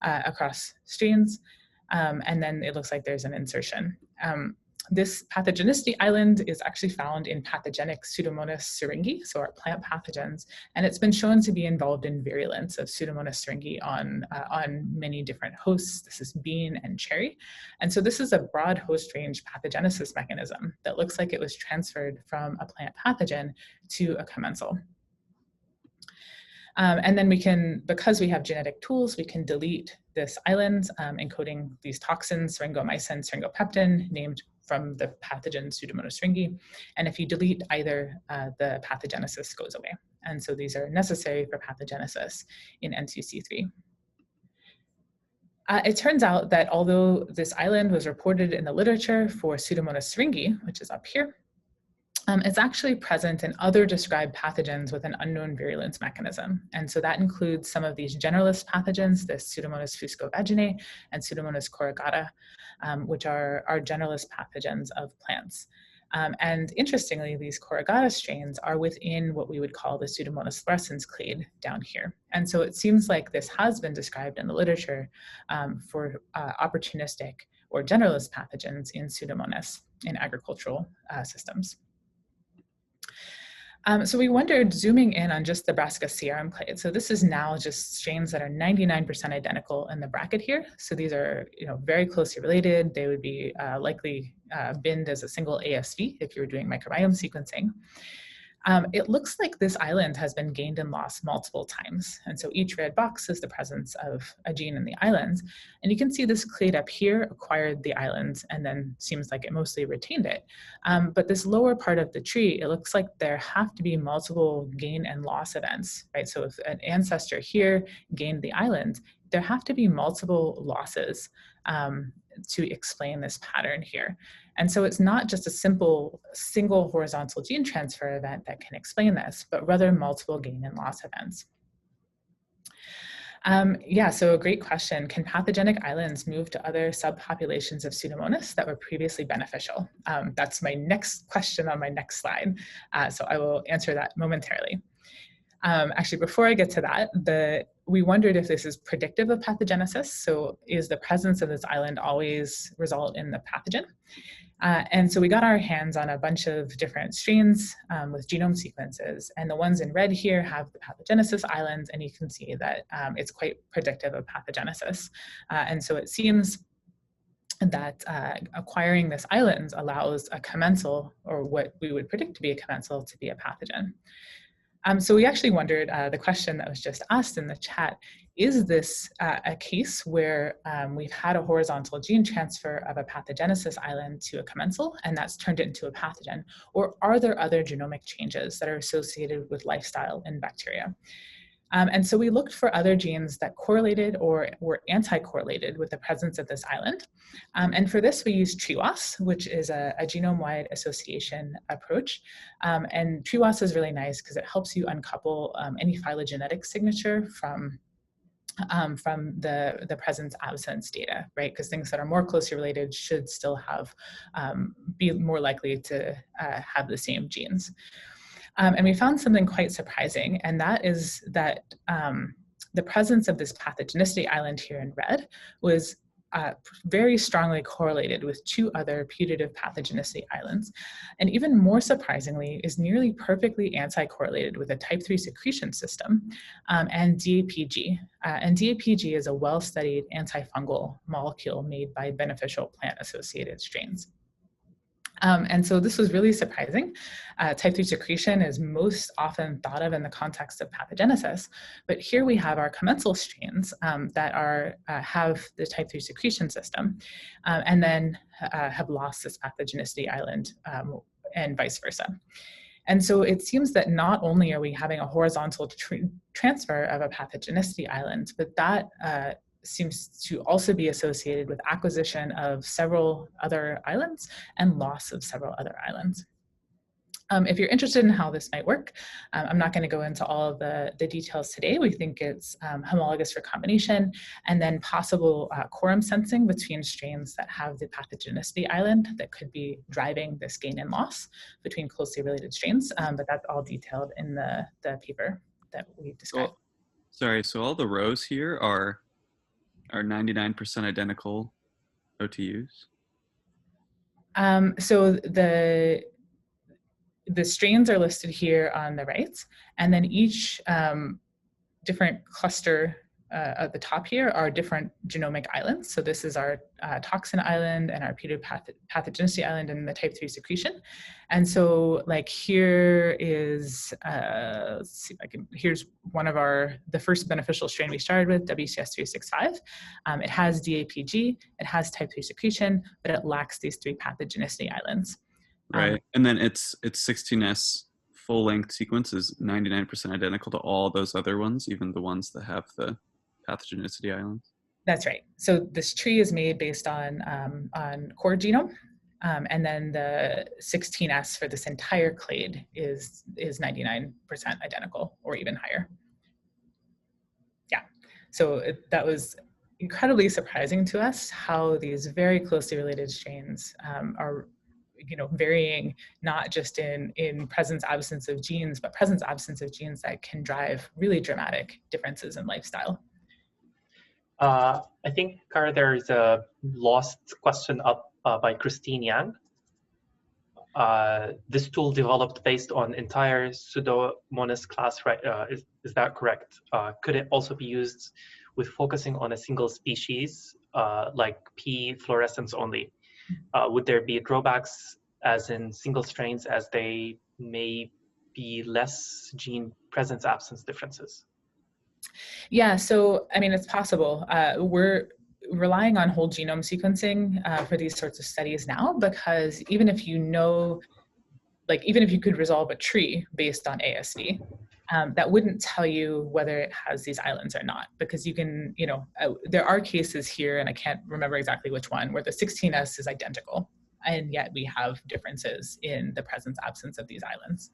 across strains. And then it looks like there's an insertion. This pathogenicity island is actually found in pathogenic Pseudomonas syringae, so our plant pathogens, and it's been shown to be involved in virulence of Pseudomonas syringae on many different hosts. This is bean and cherry. And so this is a broad host range pathogenesis mechanism that looks like it was transferred from a plant pathogen to a commensal. And then we can, because we have genetic tools, we can delete this island encoding these toxins, syringomycin, syringopeptin, named from the pathogen Pseudomonas syringae. And if you delete either, the pathogenesis goes away. And so these are necessary for pathogenesis in N2C3. It turns out that although this island was reported in the literature for Pseudomonas syringae, which is up here, it's actually present in other described pathogens with an unknown virulence mechanism. And so that includes some of these generalist pathogens, the Pseudomonas fuscovaginae and Pseudomonas corrugata, which are generalist pathogens of plants. And interestingly, these corrugata strains are within what we would call the Pseudomonas fluorescens clade down here. And so it seems like this has been described in the literature for opportunistic or generalist pathogens in Pseudomonas in agricultural systems. So we wondered, zooming in on just the Brassica CRM clade. So this is now just strains that are 99% identical in the bracket here. So these are, very closely related. They would be likely binned as a single ASV if you were doing microbiome sequencing. It looks like this island has been gained and lost multiple times. And so each red box is the presence of a gene in the island. And you can see this clade up here acquired the island and then seems like it mostly retained it. But this lower part of the tree, it looks like there have to be multiple gain and loss events, right? So if an ancestor here gained the island, there have to be multiple losses to explain this pattern here. And so it's not just a simple single horizontal gene transfer event that can explain this, but rather multiple gain and loss events. Yeah, so a great question. Can pathogenic islands move to other subpopulations of Pseudomonas that were previously beneficial? That's my next question on my next slide. So I will answer that momentarily. Actually, before I get to that, we wondered if this is predictive of pathogenesis. So is the presence of this island always result in the pathogen? And so we got our hands on a bunch of different strains with genome sequences, and the ones in red here have the pathogenesis islands, and you can see that it's quite predictive of pathogenesis. And so it seems that acquiring this island allows a commensal, or what we would predict to be a commensal, to be a pathogen. So we actually wondered the question that was just asked in the chat, is this a case where we've had a horizontal gene transfer of a pathogenesis island to a commensal and that's turned it into a pathogen? Or are there other genomic changes that are associated with lifestyle in bacteria? And so we looked for other genes that correlated or were anti-correlated with the presence of this island. And for this, we used TREWAS, which is a genome-wide association approach. And TREWAS is really nice because it helps you uncouple any phylogenetic signature from the presence-absence data, right? Because things that are more closely related should still have, be more likely to have the same genes. And we found something quite surprising, and that is that the presence of this pathogenicity island here in red was very strongly correlated with two other putative pathogenicity islands. And even more surprisingly, is nearly perfectly anti-correlated with a type 3 secretion system and DAPG. And DAPG is a well-studied antifungal molecule made by beneficial plant-associated strains. And so this was really surprising. Type 3 secretion is most often thought of in the context of pathogenesis, but here we have our commensal strains that have the type 3 secretion system and then have lost this pathogenicity island and vice versa. And so it seems that not only are we having a horizontal transfer of a pathogenicity island, but that seems to also be associated with acquisition of several other islands and loss of several other islands. If you're interested in how this might work, I'm not going to go into all of the details today. We think it's homologous recombination and then possible quorum sensing between strains that have the pathogenicity island that could be driving this gain and loss between closely related strains, but that's all detailed in the paper that we described. Sorry, so all the rows here are 99% identical OTUs? So the strains are listed here on the right, and then each different cluster at the top here are different genomic islands. So this is our toxin island and our pathogenicity island and the type 3 secretion. And so like here is, let's see if I can, here's one of the first beneficial strain we started with, WCS365. It has DAPG, it has type 3 secretion, but it lacks these 3 pathogenicity islands. Right, and then its 16S full-length sequence is 99% identical to all those other ones, even the ones that have the pathogenicity islands. That's right. So this tree is made based on core genome, and then the 16S for this entire clade is 99% identical or even higher. Yeah, so that was incredibly surprising to us how these very closely related strains are varying not just in presence absence of genes, but presence absence of genes that can drive really dramatic differences in lifestyle. I think, Cara, there's a lost question up by Christine Yang. This tool developed based on entire Pseudomonas class, right? Is that correct? Could it also be used with focusing on a single species, like P fluorescence only? Would there be drawbacks as in single strains as they may be less gene presence absence differences? Yeah, so I mean, it's possible. We're relying on whole genome sequencing for these sorts of studies now, because even if you know, like even if you could resolve a tree based on ASV, that wouldn't tell you whether it has these islands or not, because you can, there are cases here, and I can't remember exactly which one, where the 16S is identical, and yet we have differences in the presence absence of these islands.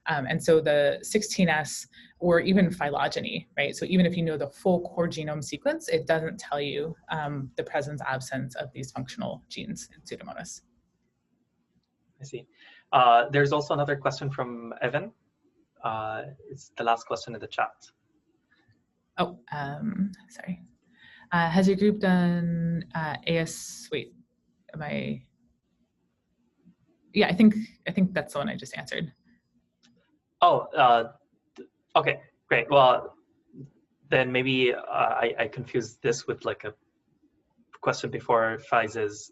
And so the 16S, or even phylogeny, right? So even if you know the full core genome sequence, it doesn't tell you the presence absence of these functional genes in Pseudomonas. I see. There's also another question from Evan. It's the last question in the chat. Oh, sorry. Has your group done wait, am I? Yeah, I think that's the one I just answered. Oh, okay, great. Well, then maybe I confused this with like a question before Faiz's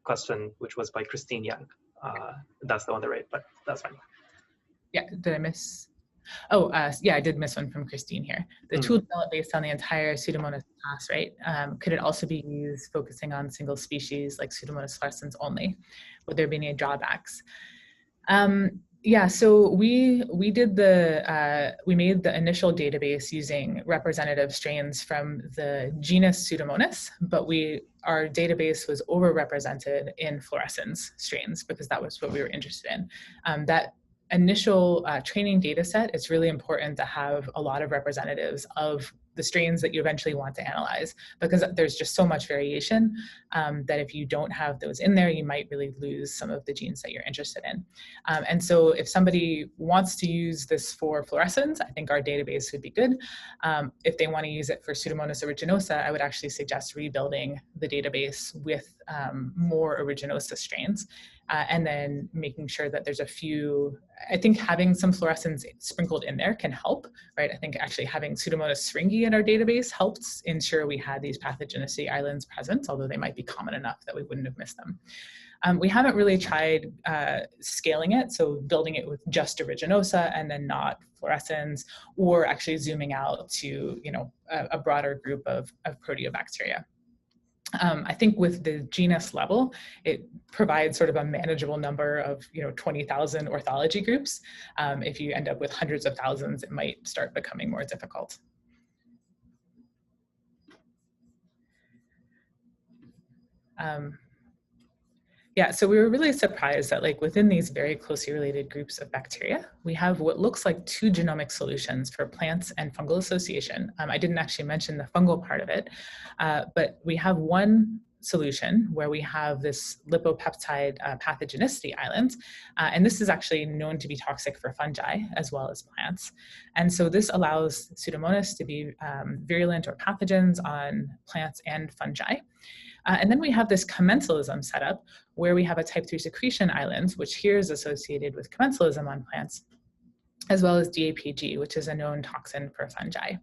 question, which was by Christine Yang. That's the one, right? But that's fine. Yeah, did I miss? Oh, yeah, I did miss one from Christine here. The tool developed based on the entire Pseudomonas class, right? Could it also be used focusing on single species like Pseudomonas fluorescens only? Would there be any drawbacks? Yeah, so we made the initial database using representative strains from the genus Pseudomonas, but our database was overrepresented in fluorescens strains because that was what we were interested in. That initial training data set, it's really important to have a lot of representatives of the strains that you eventually want to analyze, because there's just so much variation that if you don't have those in there, you might really lose some of the genes that you're interested in. And so if somebody wants to use this for fluorescens, I think our database would be good. If they want to use it for Pseudomonas aeruginosa, I would actually suggest rebuilding the database with more aeruginosa strains. And then making sure that there's a few, I think having some fluorescens sprinkled in there can help, right? I think actually having Pseudomonas syringae in our database helped ensure we had these pathogenicity islands present, although they might be common enough that we wouldn't have missed them. We haven't really tried scaling it, so building it with just aeruginosa and then not fluorescens, or actually zooming out to a broader group of proteobacteria. I think with the genus level, it provides sort of a manageable number of 20,000 orthology groups. If you end up with hundreds of thousands, it might start becoming more difficult. Yeah, so we were really surprised that like within these very closely related groups of bacteria, we have what looks like 2 genomic solutions for plants and fungal association. I didn't actually mention the fungal part of it, but we have one solution where we have this lipopeptide pathogenicity island, and this is actually known to be toxic for fungi as well as plants. And so this allows Pseudomonas to be virulent or pathogens on plants and fungi. And then we have this commensalism setup where we have a type 3 secretion island, which here is associated with commensalism on plants, as well as DAPG, which is a known toxin for fungi.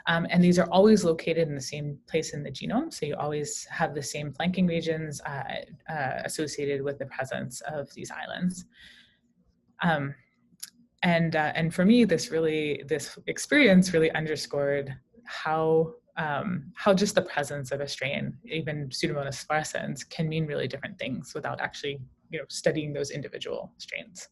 And these are always located in the same place in the genome, so you always have the same flanking regions associated with the presence of these islands. And for me, this experience really underscored how just the presence of a strain, even Pseudomonas fluorescens, can mean really different things without actually, studying those individual strains.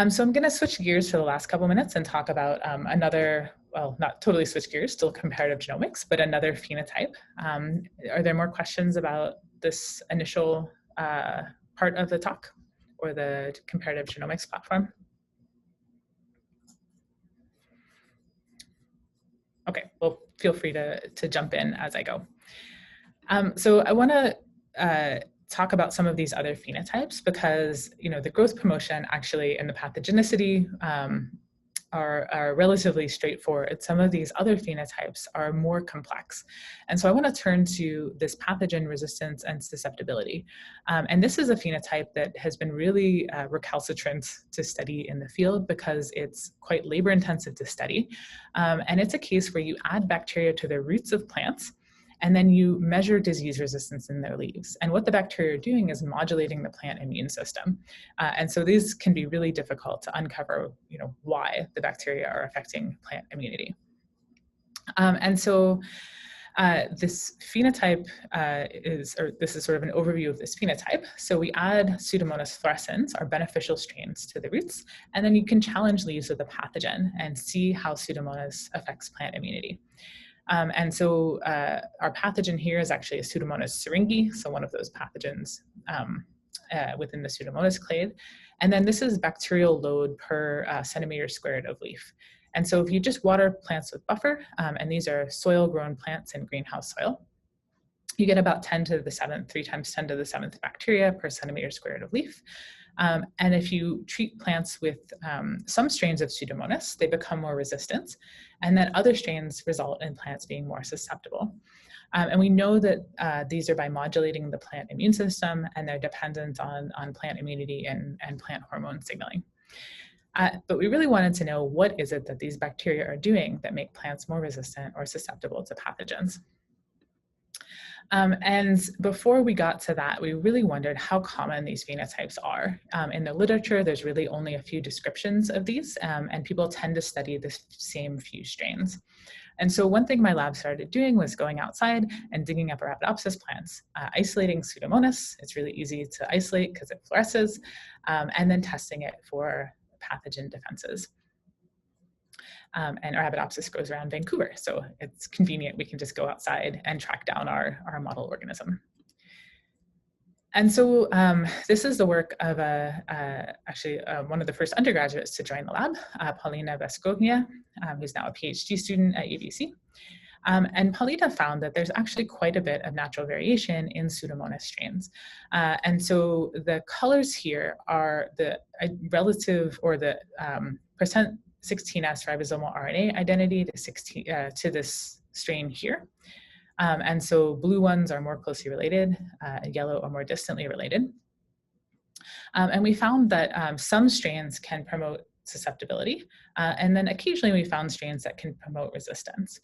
So I'm going to switch gears for the last couple minutes and talk about another, well, not totally switch gears, still comparative genomics, but another phenotype. Are there more questions about this initial part of the talk or the comparative genomics platform? Okay, well, feel free to jump in as I go. So I want to talk about some of these other phenotypes because, the growth promotion actually and the pathogenicity are relatively straightforward. Some of these other phenotypes are more complex. And so I want to turn to this pathogen resistance and susceptibility. And this is a phenotype that has been really recalcitrant to study in the field because it's quite labor intensive to study. And it's a case where you add bacteria to the roots of plants and then you measure disease resistance in their leaves. And what the bacteria are doing is modulating the plant immune system. And so these can be really difficult to uncover, why the bacteria are affecting plant immunity. And so this phenotype this is sort of an overview of this phenotype. So we add Pseudomonas fluorescens, our beneficial strains, to the roots, and then you can challenge leaves with a pathogen and see how Pseudomonas affects plant immunity. And so our pathogen here is actually a Pseudomonas syringae, so one of those pathogens within the Pseudomonas clade. And then this is bacterial load per centimeter squared of leaf. And so if you just water plants with buffer, and these are soil-grown plants in greenhouse soil, you get about 10 to the 7th, 3 times 10 to the 7th bacteria per centimeter squared of leaf. And if you treat plants with some strains of Pseudomonas, they become more resistant. And then other strains result in plants being more susceptible. And we know that these are by modulating the plant immune system, and they're dependent on plant immunity and plant hormone signaling. But we really wanted to know, what is it that these bacteria are doing that make plants more resistant or susceptible to pathogens? And before we got to that, we really wondered how common these phenotypes are. In the literature, there's really only a few descriptions of these, and people tend to study the same few strains. And so one thing my lab started doing was going outside and digging up Arabidopsis plants, isolating Pseudomonas. It's really easy to isolate because it fluoresces, and then testing it for pathogen defenses. And Arabidopsis grows around Vancouver, so it's convenient. We can just go outside and track down our model organism. And so this is the work of actually one of the first undergraduates to join the lab, Paulina Vescovnia, who's now a PhD student at UBC. And Paulina found that there's actually quite a bit of natural variation in Pseudomonas strains. And so the colors here are the relative, or the percent 16S ribosomal RNA identity to this strain here. And so blue ones are more closely related, yellow are more distantly related. And we found that some strains can promote susceptibility, and then occasionally we found strains that can promote resistance.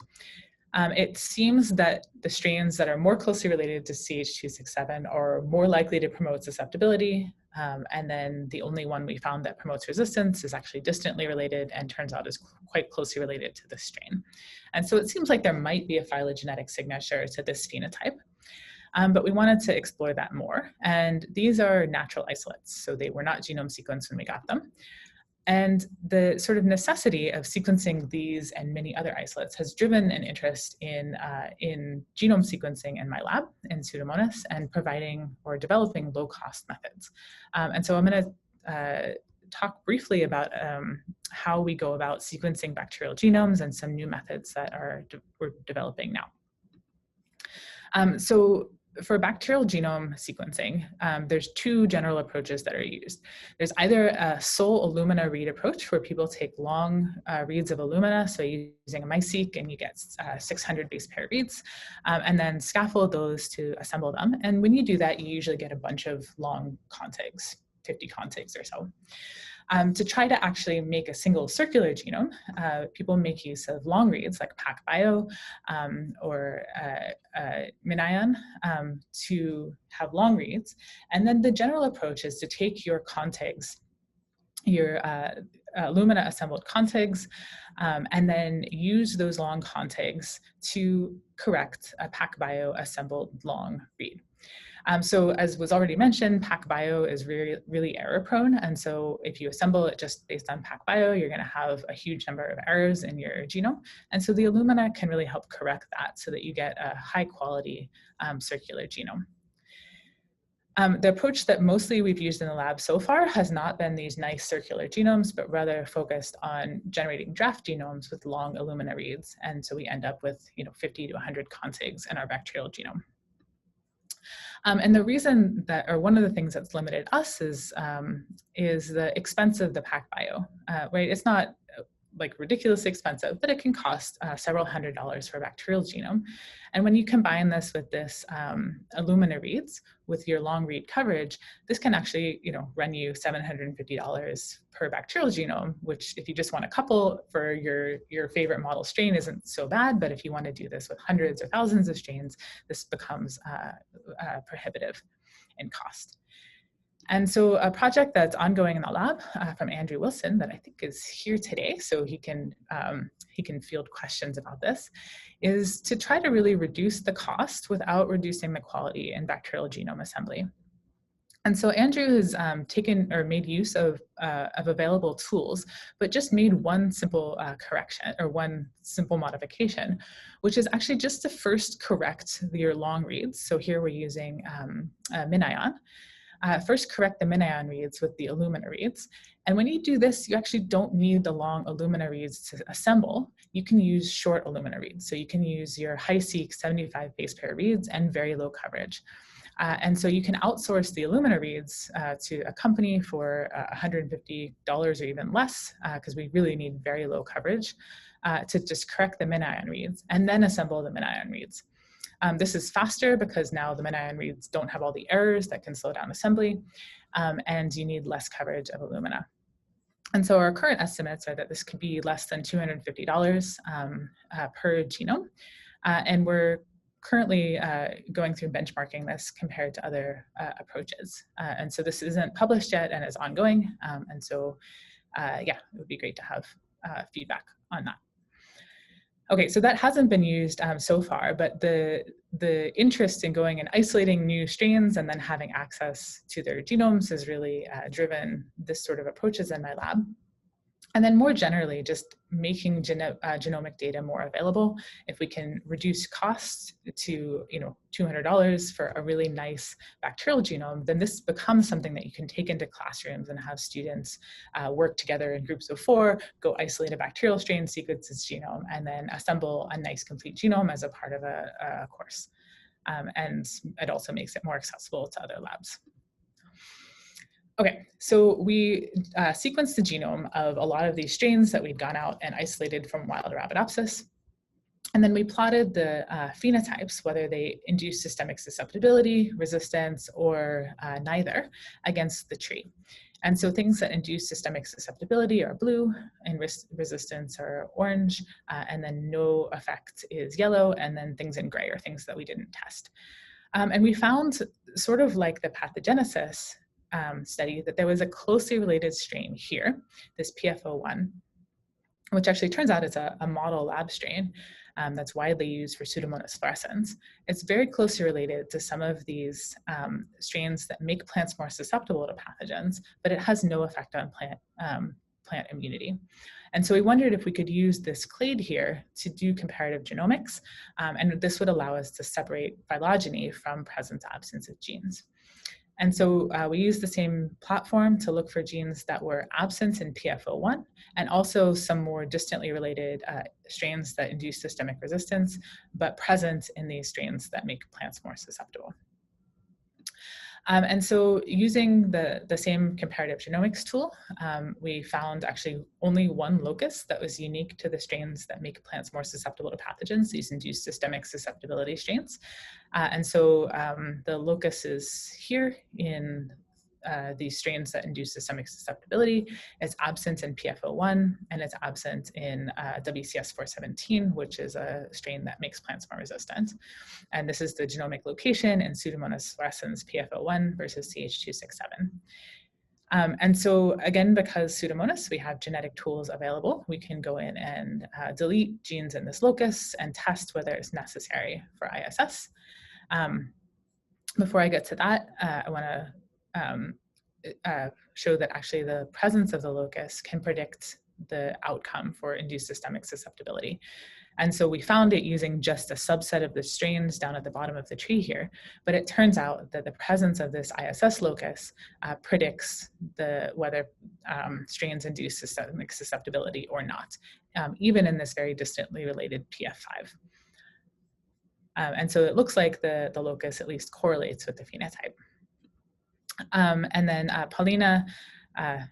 It seems that the strains that are more closely related to CH267 are more likely to promote susceptibility, and then the only one we found that promotes resistance is actually distantly related and turns out is quite closely related to this strain. And so it seems like there might be a phylogenetic signature to this phenotype, but we wanted to explore that more. And these are natural isolates, so they were not genome sequenced when we got them. And the sort of necessity of sequencing these and many other isolates has driven an interest in genome sequencing in my lab in Pseudomonas and providing or developing low-cost methods. And so I'm going to talk briefly about how we go about sequencing bacterial genomes and some new methods that we're developing now. So for bacterial genome sequencing, there's two general approaches that are used. There's either a sole Illumina read approach where people take long reads of Illumina, so using a MiSeq and you get 600 base pair reads, and then scaffold those to assemble them. And when you do that, you usually get a bunch of long contigs, 50 contigs or so. To try to actually make a single circular genome, people make use of long reads like PacBio or MinION to have long reads. And then the general approach is to take your contigs, your Illumina assembled contigs, and then use those long contigs to correct a PacBio assembled long read. So as was already mentioned, PacBio is really error prone. And so if you assemble it just based on PacBio, you're going to have a huge number of errors in your genome. And so the Illumina can really help correct that so that you get a high quality circular genome. The approach that mostly we've used in the lab so far has not been these nice circular genomes, but rather focused on generating draft genomes with long Illumina reads. And so we end up with 50 to 100 contigs in our bacterial genome. And the reason that, or one of the things that's limited us is the expense of the PacBio, right? It's not like ridiculously expensive, but it can cost several $100s for a bacterial genome. And when you combine this with this Illumina reads with your long read coverage, this can actually run you $750 per bacterial genome, which if you just want a couple for your favorite model strain isn't so bad, but if you want to do this with hundreds or thousands of strains, this becomes prohibitive in cost. And so a project that's ongoing in the lab from Andrew Wilson that I think is here today, so he can field questions about this, is to try to really reduce the cost without reducing the quality in bacterial genome assembly. And so Andrew has taken or made use of available tools, but just made one simple correction or one simple modification, which is actually just to first correct your long reads. So here we're using MinION. First correct the MinION reads with the Illumina reads. And when you do this, you actually don't need the long Illumina reads to assemble. You can use short Illumina reads. So you can use your HiSeq 75 base pair reads and very low coverage. And so you can outsource the Illumina reads to a company for $150 or even less, because we really need very low coverage, to just correct the MinION reads and then assemble the MinION reads. This is faster because now the MinION reads don't have all the errors that can slow down assembly, and you need less coverage of Illumina. And so our current estimates are that this could be less than $250 per genome, and we're currently going through benchmarking this compared to other approaches. And so this isn't published yet and is ongoing, and so yeah, it would be great to have feedback on that. Okay, so that hasn't been used so far, but the interest in going and isolating new strains and then having access to their genomes has really driven this sort of approaches in my lab. And then more generally, just making genomic data more available. If we can reduce costs to $200 for a really nice bacterial genome, then this becomes something that you can take into classrooms and have students work together in groups of 4, go isolate a bacterial strain, sequence its genome, and then assemble a nice complete genome as a part of a course. And it also makes it more accessible to other labs. Okay, so we sequenced the genome of a lot of these strains that we'd gone out and isolated from wild Arabidopsis. And then we plotted the phenotypes, whether they induce systemic susceptibility, resistance, or neither, against the tree. And so things that induce systemic susceptibility are blue, and resistance are orange, and then no effect is yellow, and then things in gray are things that we didn't test. And we found, sort of like the pathogenesis study, that there was a closely related strain here, this PF01, which actually turns out is a model lab strain that's widely used for Pseudomonas fluorescens. It's very closely related to some of these strains that make plants more susceptible to pathogens, but it has no effect on plant plant immunity. And so we wondered if we could use this clade here to do comparative genomics, and this would allow us to separate phylogeny from presence absence of genes. And so we used the same platform to look for genes that were absent in PFO1 and also some more distantly related strains that induce systemic resistance, but present in these strains that make plants more susceptible. And so using the same comparative genomics tool, we found actually only one locus that was unique to the strains that make plants more susceptible to pathogens, these induced systemic susceptibility strains. And so the locus is here in these strains that induce systemic susceptibility. It's absent in PFO1, and it's absent in WCS417, which is a strain that makes plants more resistant. And this is the genomic location in Pseudomonas fluorescens PFO1 versus CH267. And so again, because Pseudomonas, we have genetic tools available, we can go in and delete genes in this locus and test whether it's necessary for ISS. Before I get to that, I want to show that actually the presence of the locus can predict the outcome for induced systemic susceptibility. And so we found it using just a subset of the strains down at the bottom of the tree here, but it turns out that the presence of this ISS locus predicts whether strains induce systemic susceptibility or not, even in this very distantly related PF5. And so it looks like the locus at least correlates with the phenotype. And then Paulina,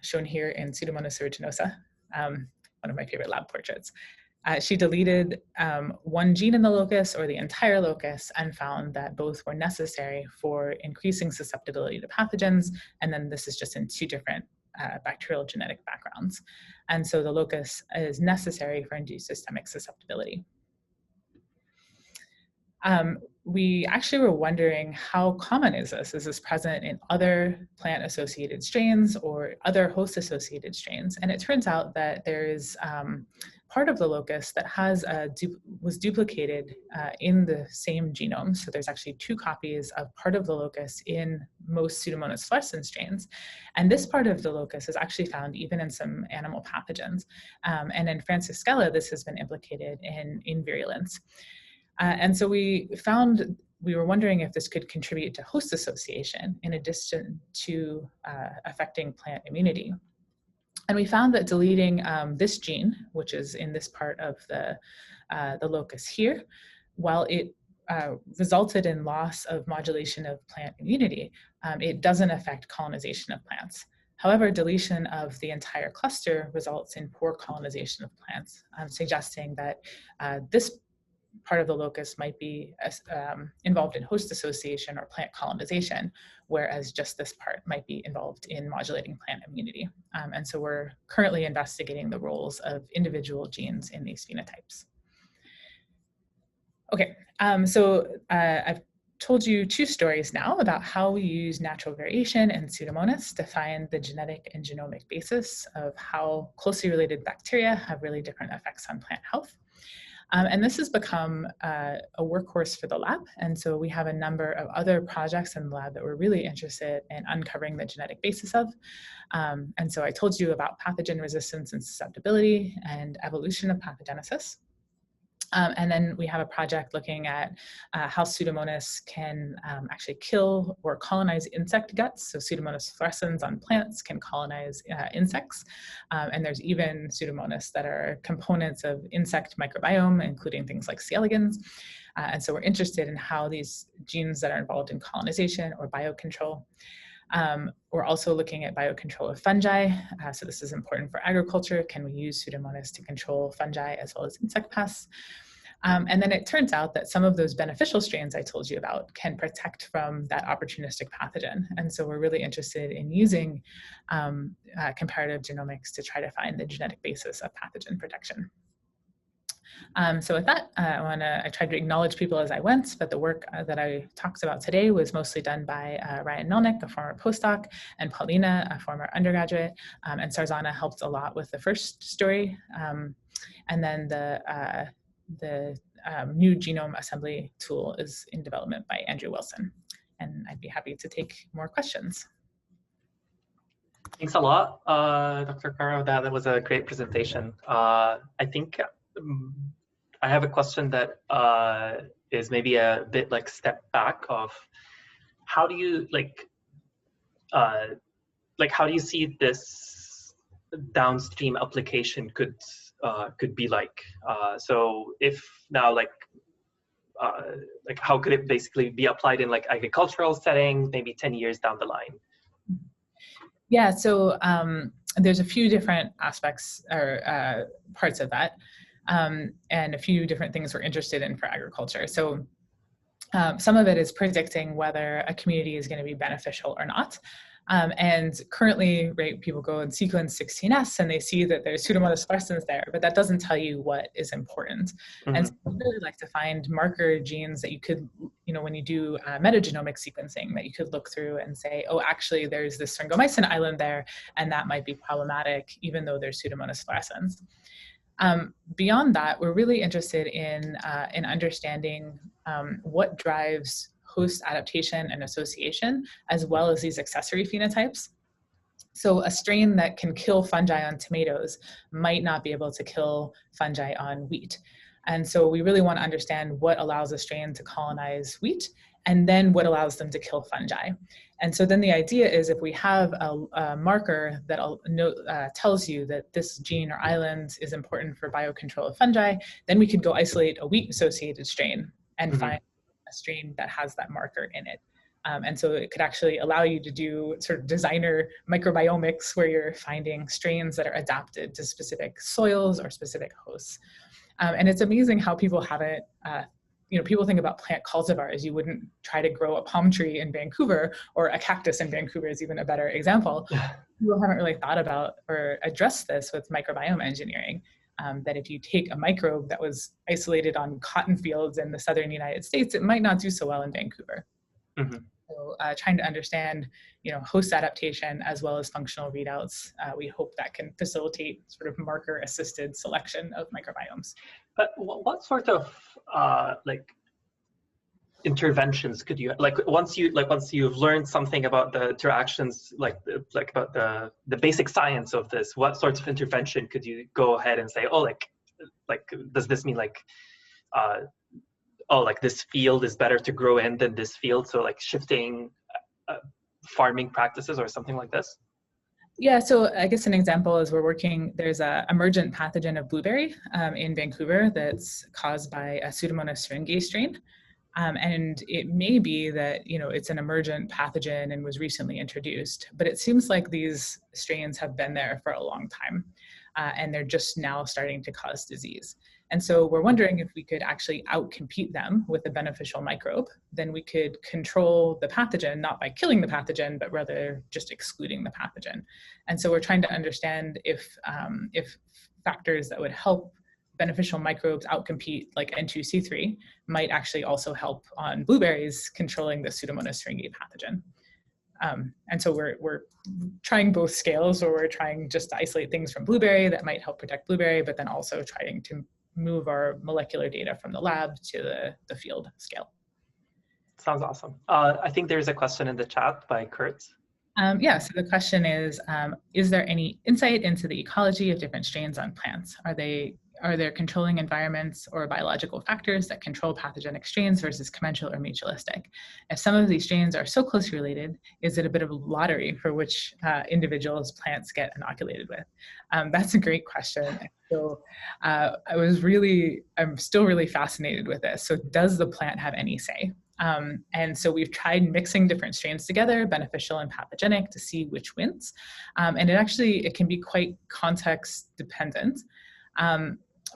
shown here in Pseudomonas aeruginosa, one of my favorite lab portraits. She deleted one gene in the locus or the entire locus and found that both were necessary for increasing susceptibility to pathogens. And then this is just in two different bacterial genetic backgrounds. And so the locus is necessary for induced systemic susceptibility. We actually were wondering how common is this? Is this present in other plant-associated strains or other host-associated strains? And it turns out that there is part of the locus that was duplicated in the same genome. So there's actually 2 copies of part of the locus in most Pseudomonas fluorescens strains. And this part of the locus is actually found even in some animal pathogens. And in Francisella, this has been implicated in virulence. And so we were wondering if this could contribute to host association in addition to affecting plant immunity. And we found that deleting this gene, which is in this part of the locus here, while it resulted in loss of modulation of plant immunity, it doesn't affect colonization of plants. However, deletion of the entire cluster results in poor colonization of plants, suggesting that this part of the locus might be involved in host association or plant colonization, whereas just this part might be involved in modulating plant immunity. And so we're currently investigating the roles of individual genes in these phenotypes. Okay, so I've told you 2 stories now about how we use natural variation in Pseudomonas to find the genetic and genomic basis of how closely related bacteria have really different effects on plant health. And this has become a workhorse for the lab. And so we have a number of other projects in the lab that we're really interested in uncovering the genetic basis of. And so I told you about pathogen resistance and susceptibility and evolution of pathogenesis. And then we have a project looking at how Pseudomonas can actually kill or colonize insect guts. So Pseudomonas fluorescens on plants can colonize insects. And there's even Pseudomonas that are components of insect microbiome, including things like C. elegans. And so we're interested in how these genes that are involved in colonization or biocontrol. We're also looking at biocontrol of fungi. So this is important for agriculture. Can we use Pseudomonas to control fungi as well as insect pests? And then it turns out that some of those beneficial strains I told you about can protect from that opportunistic pathogen. And so we're really interested in using comparative genomics to try to find the genetic basis of pathogen protection. So with that, I tried to acknowledge people as I went, but the work that I talked about today was mostly done by Ryan Melnick, a former postdoc, and Paulina, a former undergraduate, and Sarzana helped a lot with the first story. And then the new genome assembly tool is in development by Andrew Wilson. And I'd be happy to take more questions. Thanks a lot, Dr. Cara. That was a great presentation. I think I have a question that is maybe a bit like step back of how do you how do you see this downstream application could be like? So if now how could it basically be applied in like agricultural settings, maybe 10 years down the line? Yeah, so there's a few different aspects or parts of that, and a few different things we're interested in for agriculture. So some of it is predicting whether a community is going to be beneficial or not. And currently, right, people go and sequence 16S and they see that there's Pseudomonas fluorescens there, but that doesn't tell you what is important. Mm-hmm. And so we really like to find marker genes that you could, when you do metagenomic sequencing, that you could look through and say, oh, actually, there's this syringomycin island there, and that might be problematic, even though there's Pseudomonas fluorescens. Beyond that, we're really interested in understanding what drives host adaptation and association, as well as these accessory phenotypes. So a strain that can kill fungi on tomatoes might not be able to kill fungi on wheat. And so we really want to understand what allows a strain to colonize wheat, and then what allows them to kill fungi. And so then the idea is if we have a marker that tells you that this gene or island is important for biocontrol of fungi, then we could go isolate a wheat-associated strain and find a strain that has that marker in it. And so it could actually allow you to do sort of designer microbiomics where you're finding strains that are adapted to specific soils or specific hosts. And it's amazing how people haven't, people think about plant cultivars. You wouldn't try to grow a palm tree in Vancouver, or a cactus in Vancouver is even a better example. People haven't really thought about or addressed this with microbiome engineering. That if you take a microbe that was isolated on cotton fields in the southern United States, it might not do so well in Vancouver. Mm-hmm. So trying to understand, host adaptation as well as functional readouts, we hope that can facilitate sort of marker-assisted selection of microbiomes. But what sort of interventions could you once you've learned something about the interactions, about the basic science of this, what sorts of intervention could you go ahead and say, oh, does this mean this field is better to grow in than this field, so shifting farming practices or something like this? Yeah, so I guess an example is there's a emergent pathogen of blueberry in Vancouver that's caused by a Pseudomonas syringae strain. And it may be that, it's an emergent pathogen and was recently introduced, but it seems like these strains have been there for a long time, and they're just now starting to cause disease. And so we're wondering if we could actually outcompete them with a beneficial microbe. Then we could control the pathogen, not by killing the pathogen, but rather just excluding the pathogen. And so we're trying to understand if factors that would help beneficial microbes outcompete, like N2C3, might actually also help on blueberries controlling the Pseudomonas syringae pathogen. And so we're trying both scales, or we're trying just to isolate things from blueberry that might help protect blueberry, but then also trying to move our molecular data from the lab to the field scale. Sounds awesome. I think there's a question in the chat by Kurt. Yeah, so the question is there any insight into the ecology of different strains on plants? Are there controlling environments or biological factors that control pathogenic strains versus commensal or mutualistic? If some of these strains are so closely related, is it a bit of a lottery for which individuals plants get inoculated with? That's a great question. So I'm still really fascinated with this. So does the plant have any say? And so we've tried mixing different strains together, beneficial and pathogenic, to see which wins. And it can be quite context dependent.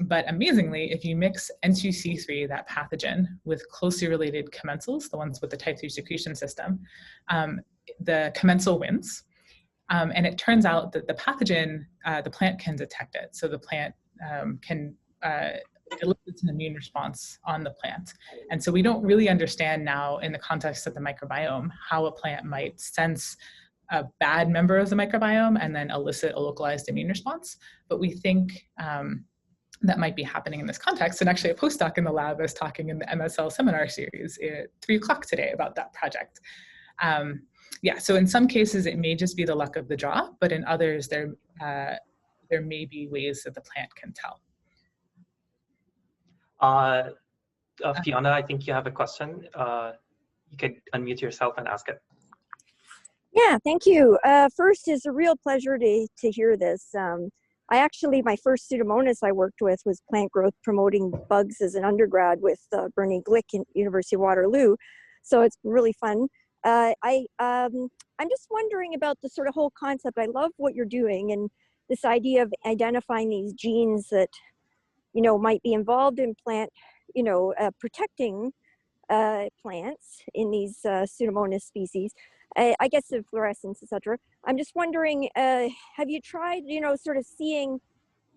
But amazingly, if you mix N2C3, that pathogen, with closely related commensals, the ones with the type 3 secretion system, the commensal wins. And it turns out that the pathogen, the plant can detect it. So the plant can elicit an immune response on the plant. And so we don't really understand now, in the context of the microbiome, how a plant might sense a bad member of the microbiome and then elicit a localized immune response. But we think that might be happening in this context. And actually a postdoc in the lab is talking in the MSL seminar series at 3 o'clock today about that project. Yeah, so in some cases it may just be the luck of the draw, but in others there may be ways that the plant can tell. Fiona, I think you have a question. You can unmute yourself and ask it. Yeah, thank you. First, it's a real pleasure to hear this. My first Pseudomonas I worked with was plant growth promoting bugs as an undergrad with Bernie Glick at University of Waterloo. So it's really fun. I'm just wondering about the sort of whole concept. I love what you're doing and this idea of identifying these genes that, might be involved in plant, protecting plants in these Pseudomonas species. I guess of fluorescence, etc. I'm just wondering, have you tried, sort of seeing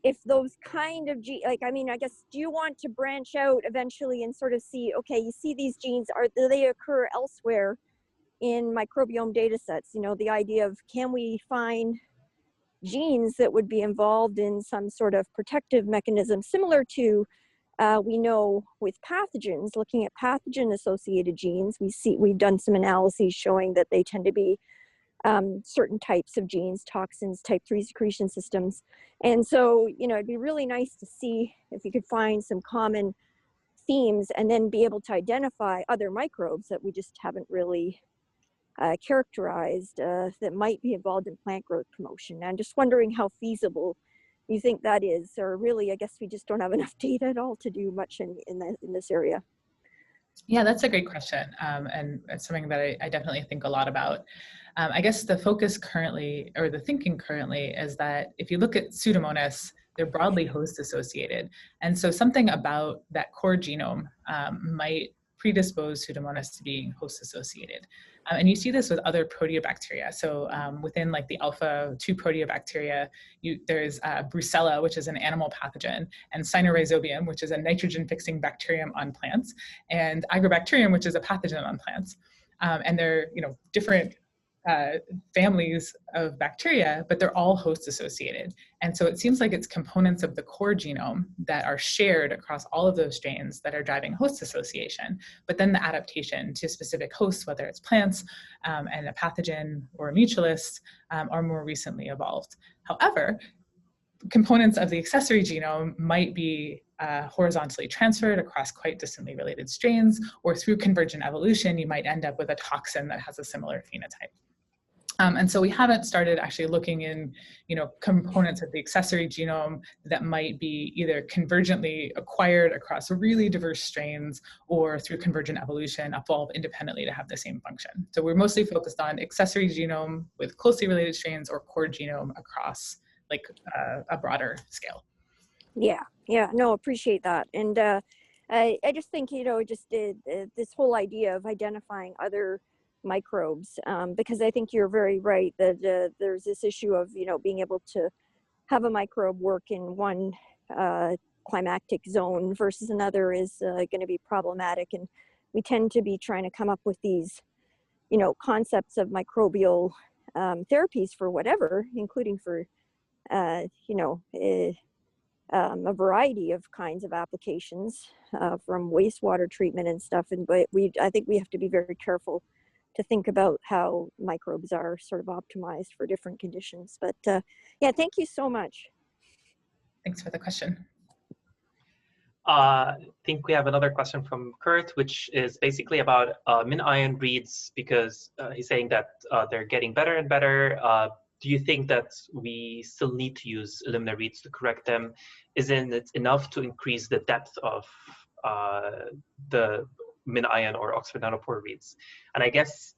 if those kind of I guess, do you want to branch out eventually and sort of see, okay, you see these genes, do they occur elsewhere in microbiome data sets? The idea of, can we find genes that would be involved in some sort of protective mechanism similar to we know with pathogens, looking at pathogen-associated genes, we've done some analyses showing that they tend to be certain types of genes, toxins, type 3 secretion systems. And so, it'd be really nice to see if you could find some common themes and then be able to identify other microbes that we just haven't really characterized that might be involved in plant growth promotion. I'm just wondering how feasible you think that is, or really, I guess we just don't have enough data at all to do much in this area. Yeah, that's a great question. And it's something that I definitely think a lot about. I guess the focus currently, or the thinking currently, is that if you look at Pseudomonas, they're broadly host associated. And so something about that core genome might predispose Pseudomonas to being host associated. And you see this with other proteobacteria. So within like the alpha-2 proteobacteria, there's Brucella, which is an animal pathogen, and Cynorhizobium, which is a nitrogen-fixing bacterium on plants, and Agrobacterium, which is a pathogen on plants. And they're different families of bacteria, but they're all host associated. And so it seems like it's components of the core genome that are shared across all of those strains that are driving host association. But then the adaptation to specific hosts, whether it's plants and a pathogen or a mutualist, are more recently evolved. However, components of the accessory genome might be horizontally transferred across quite distantly related strains, or through convergent evolution, you might end up with a toxin that has a similar phenotype. And so we haven't started actually looking in, components of the accessory genome that might be either convergently acquired across really diverse strains or through convergent evolution evolve independently to have the same function. So we're mostly focused on accessory genome with closely related strains or core genome across like a broader scale. Yeah, no, appreciate that. And I just think, this whole idea of identifying other microbes, because I think you're very right that there's this issue of being able to have a microbe work in one climatic zone versus another is going to be problematic, and we tend to be trying to come up with these concepts of microbial therapies for whatever, including for a variety of kinds of applications, from wastewater treatment and stuff. But I think we have to be very careful to think about how microbes are sort of optimized for different conditions. But yeah, thank you so much. Thanks for the question. I think we have another question from Kurt, which is basically about min-ion reads, because he's saying that they're getting better and better. Do you think that we still need to use Illumina reads to correct them? Isn't it enough to increase the depth of the min-ion or Oxford nanopore reads? And I guess,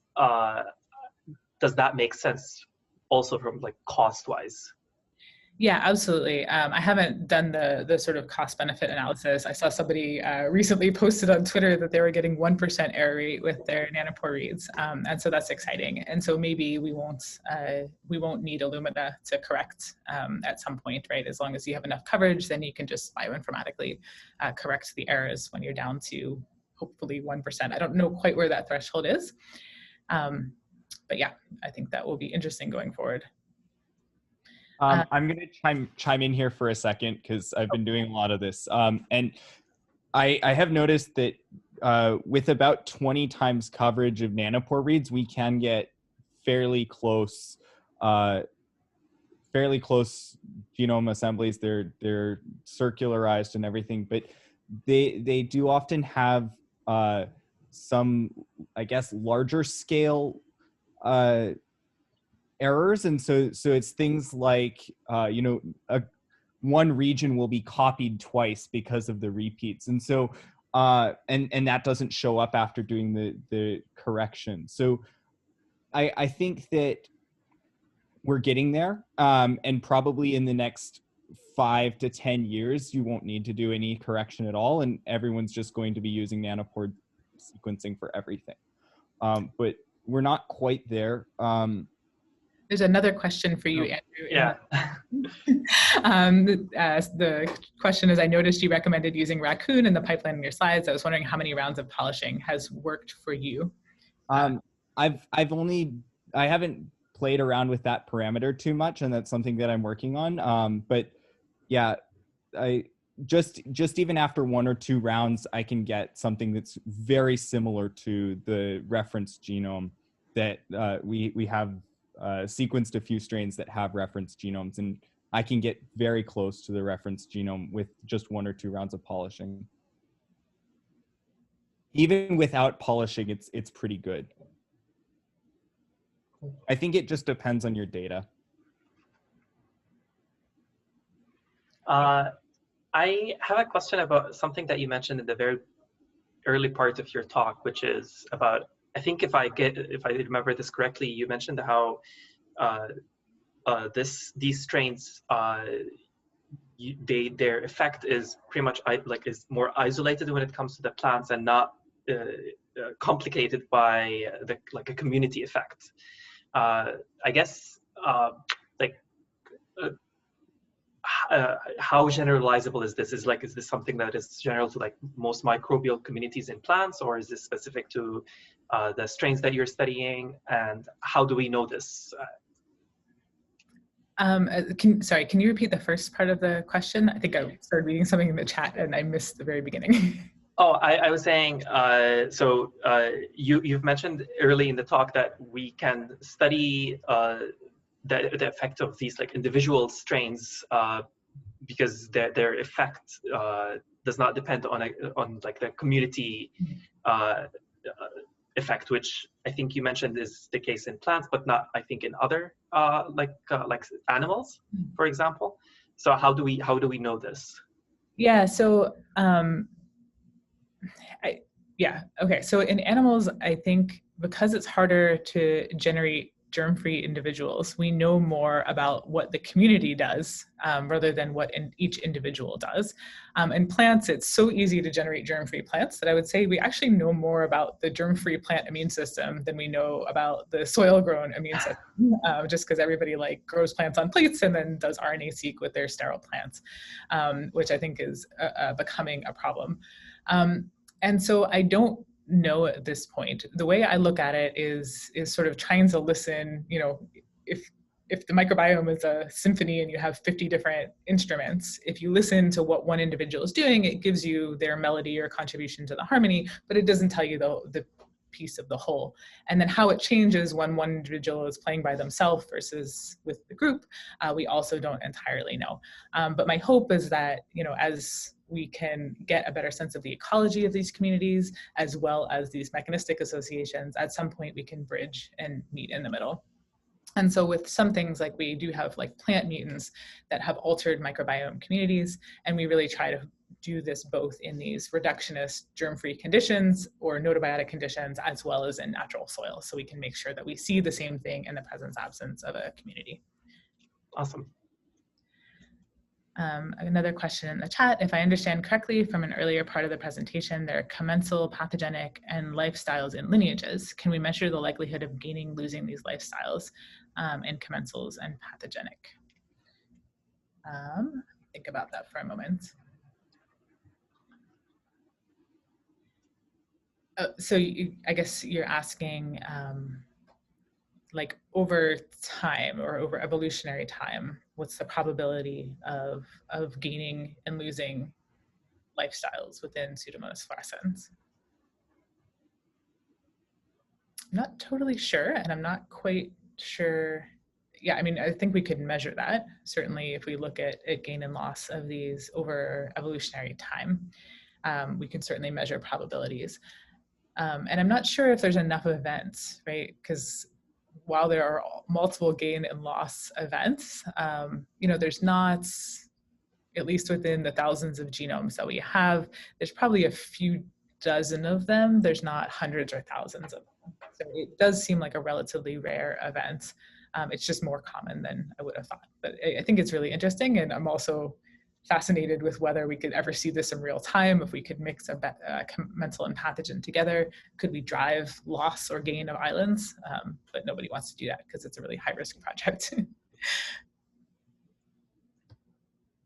does that make sense also from like cost-wise? Yeah, absolutely. I haven't done the sort of cost-benefit analysis. I saw somebody recently posted on Twitter that they were getting 1% error rate with their nanopore reads, and so that's exciting. And so maybe we won't need Illumina to correct at some point, right? As long as you have enough coverage, then you can just bioinformatically correct the errors when you're down to hopefully 1%. I don't know quite where that threshold is, but yeah, I think that will be interesting going forward. I'm going to chime in here for a second because I've been doing a lot of this. And I have noticed that with about 20 times coverage of nanopore reads, we can get fairly close genome assemblies. They're circularized and everything, but they do often have some, I guess, larger scale errors. And so it's things like, one region will be copied twice because of the repeats. And so, and that doesn't show up after doing the correction. So I think that we're getting there. And probably in the next 5 to 10 years, you won't need to do any correction at all. And everyone's just going to be using nanopore sequencing for everything. But we're not quite there. There's another question for you, Andrew. Yeah. The question is, I noticed you recommended using raccoon in the pipeline in your slides. I was wondering how many rounds of polishing has worked for you? I haven't played around with that parameter too much, and that's something that I'm working on. But yeah, I just even after 1 or 2 rounds, I can get something that's very similar to the reference genome that we have sequenced a few strains that have reference genomes, and I can get very close to the reference genome with just 1 or 2 rounds of polishing. Even without polishing, it's pretty good. I think it just depends on your data. I have a question about something that you mentioned in the very early part of your talk, which is about, I think if I remember this correctly, you mentioned how these strains, their effect is pretty much is more isolated when it comes to the plants and not complicated by a community effect. I guess how generalizable is this? Is this something that is general to most microbial communities in plants, or is this specific to the strains that you're studying? And how do we know this? Sorry, can you repeat the first part of the question? I think I started reading something in the chat and I missed the very beginning. Oh, I was saying, you've mentioned early in the talk that we can study the effect of these individual strains because their effect does not depend on the community effect, which I think you mentioned is the case in plants, but not, I think, in other like animals, for example. So how do we know this? Yeah. So okay. So in animals, I think because it's harder to generate germ-free individuals, we know more about what the community does rather than what each individual does. In plants, it's so easy to generate germ-free plants that I would say we actually know more about the germ-free plant immune system than we know about the soil-grown immune system, just because everybody grows plants on plates and then does RNA-seq with their sterile plants, which I think is becoming a problem. And so I don't know at this point. The way I look at it is sort of trying to listen, if the microbiome is a symphony and you have 50 different instruments, if you listen to what one individual is doing, it gives you their melody or contribution to the harmony, but it doesn't tell you the piece of the whole. And then how it changes when one individual is playing by themselves versus with the group, we also don't entirely know. But my hope is that, as we can get a better sense of the ecology of these communities, as well as these mechanistic associations, at some point we can bridge and meet in the middle. And so with some things, we do have plant mutants that have altered microbiome communities, and we really try to do this both in these reductionist germ-free conditions or notobiotic conditions, as well as in natural soil, so we can make sure that we see the same thing in the presence absence of a community. Awesome. Another question in the chat, if I understand correctly from an earlier part of the presentation, there are commensal, pathogenic, and lifestyles in lineages. Can we measure the likelihood of gaining, losing these lifestyles in commensals and pathogenic? Think about that for a moment. So I guess you're asking over time or over evolutionary time, what's the probability of gaining and losing lifestyles within Pseudomonas fluorescens? not totally sure, and I'm not quite sure. Yeah, I mean, I think we could measure that. Certainly, if we look at gain and loss of these over evolutionary time, we can certainly measure probabilities. And I'm not sure if there's enough events, right? Because while there are multiple gain and loss events, you know, there's not, at least within the thousands of genomes that we have, there's probably a few dozen of them. There's not hundreds or thousands of them. So it does seem like a relatively rare event. It's just more common than I would have thought. But I think it's really interesting, and I'm also fascinated with whether we could ever see this in real time, if we could mix a commensal and pathogen together. Could we drive loss or gain of islands? But nobody wants to do that because it's a really high-risk project.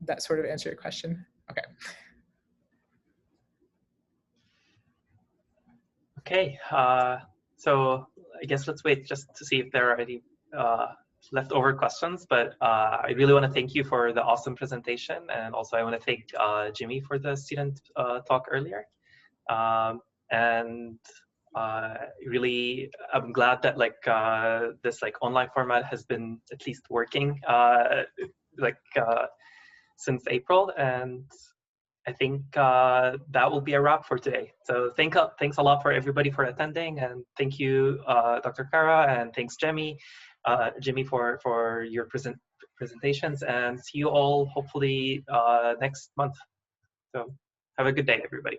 That sort of answer your question? Okay. Okay, so I guess let's wait just to see if there are any leftover questions, but I really want to thank you for the awesome presentation, and also I want to thank Jimmy for the student talk earlier. And really, I'm glad that this online format has been at least working since April, and I think that will be a wrap for today. So thanks a lot for everybody for attending, and thank you, Dr. Cara, and thanks, Jimmy, for your presentations, and see you all hopefully next month. So have a good day, everybody.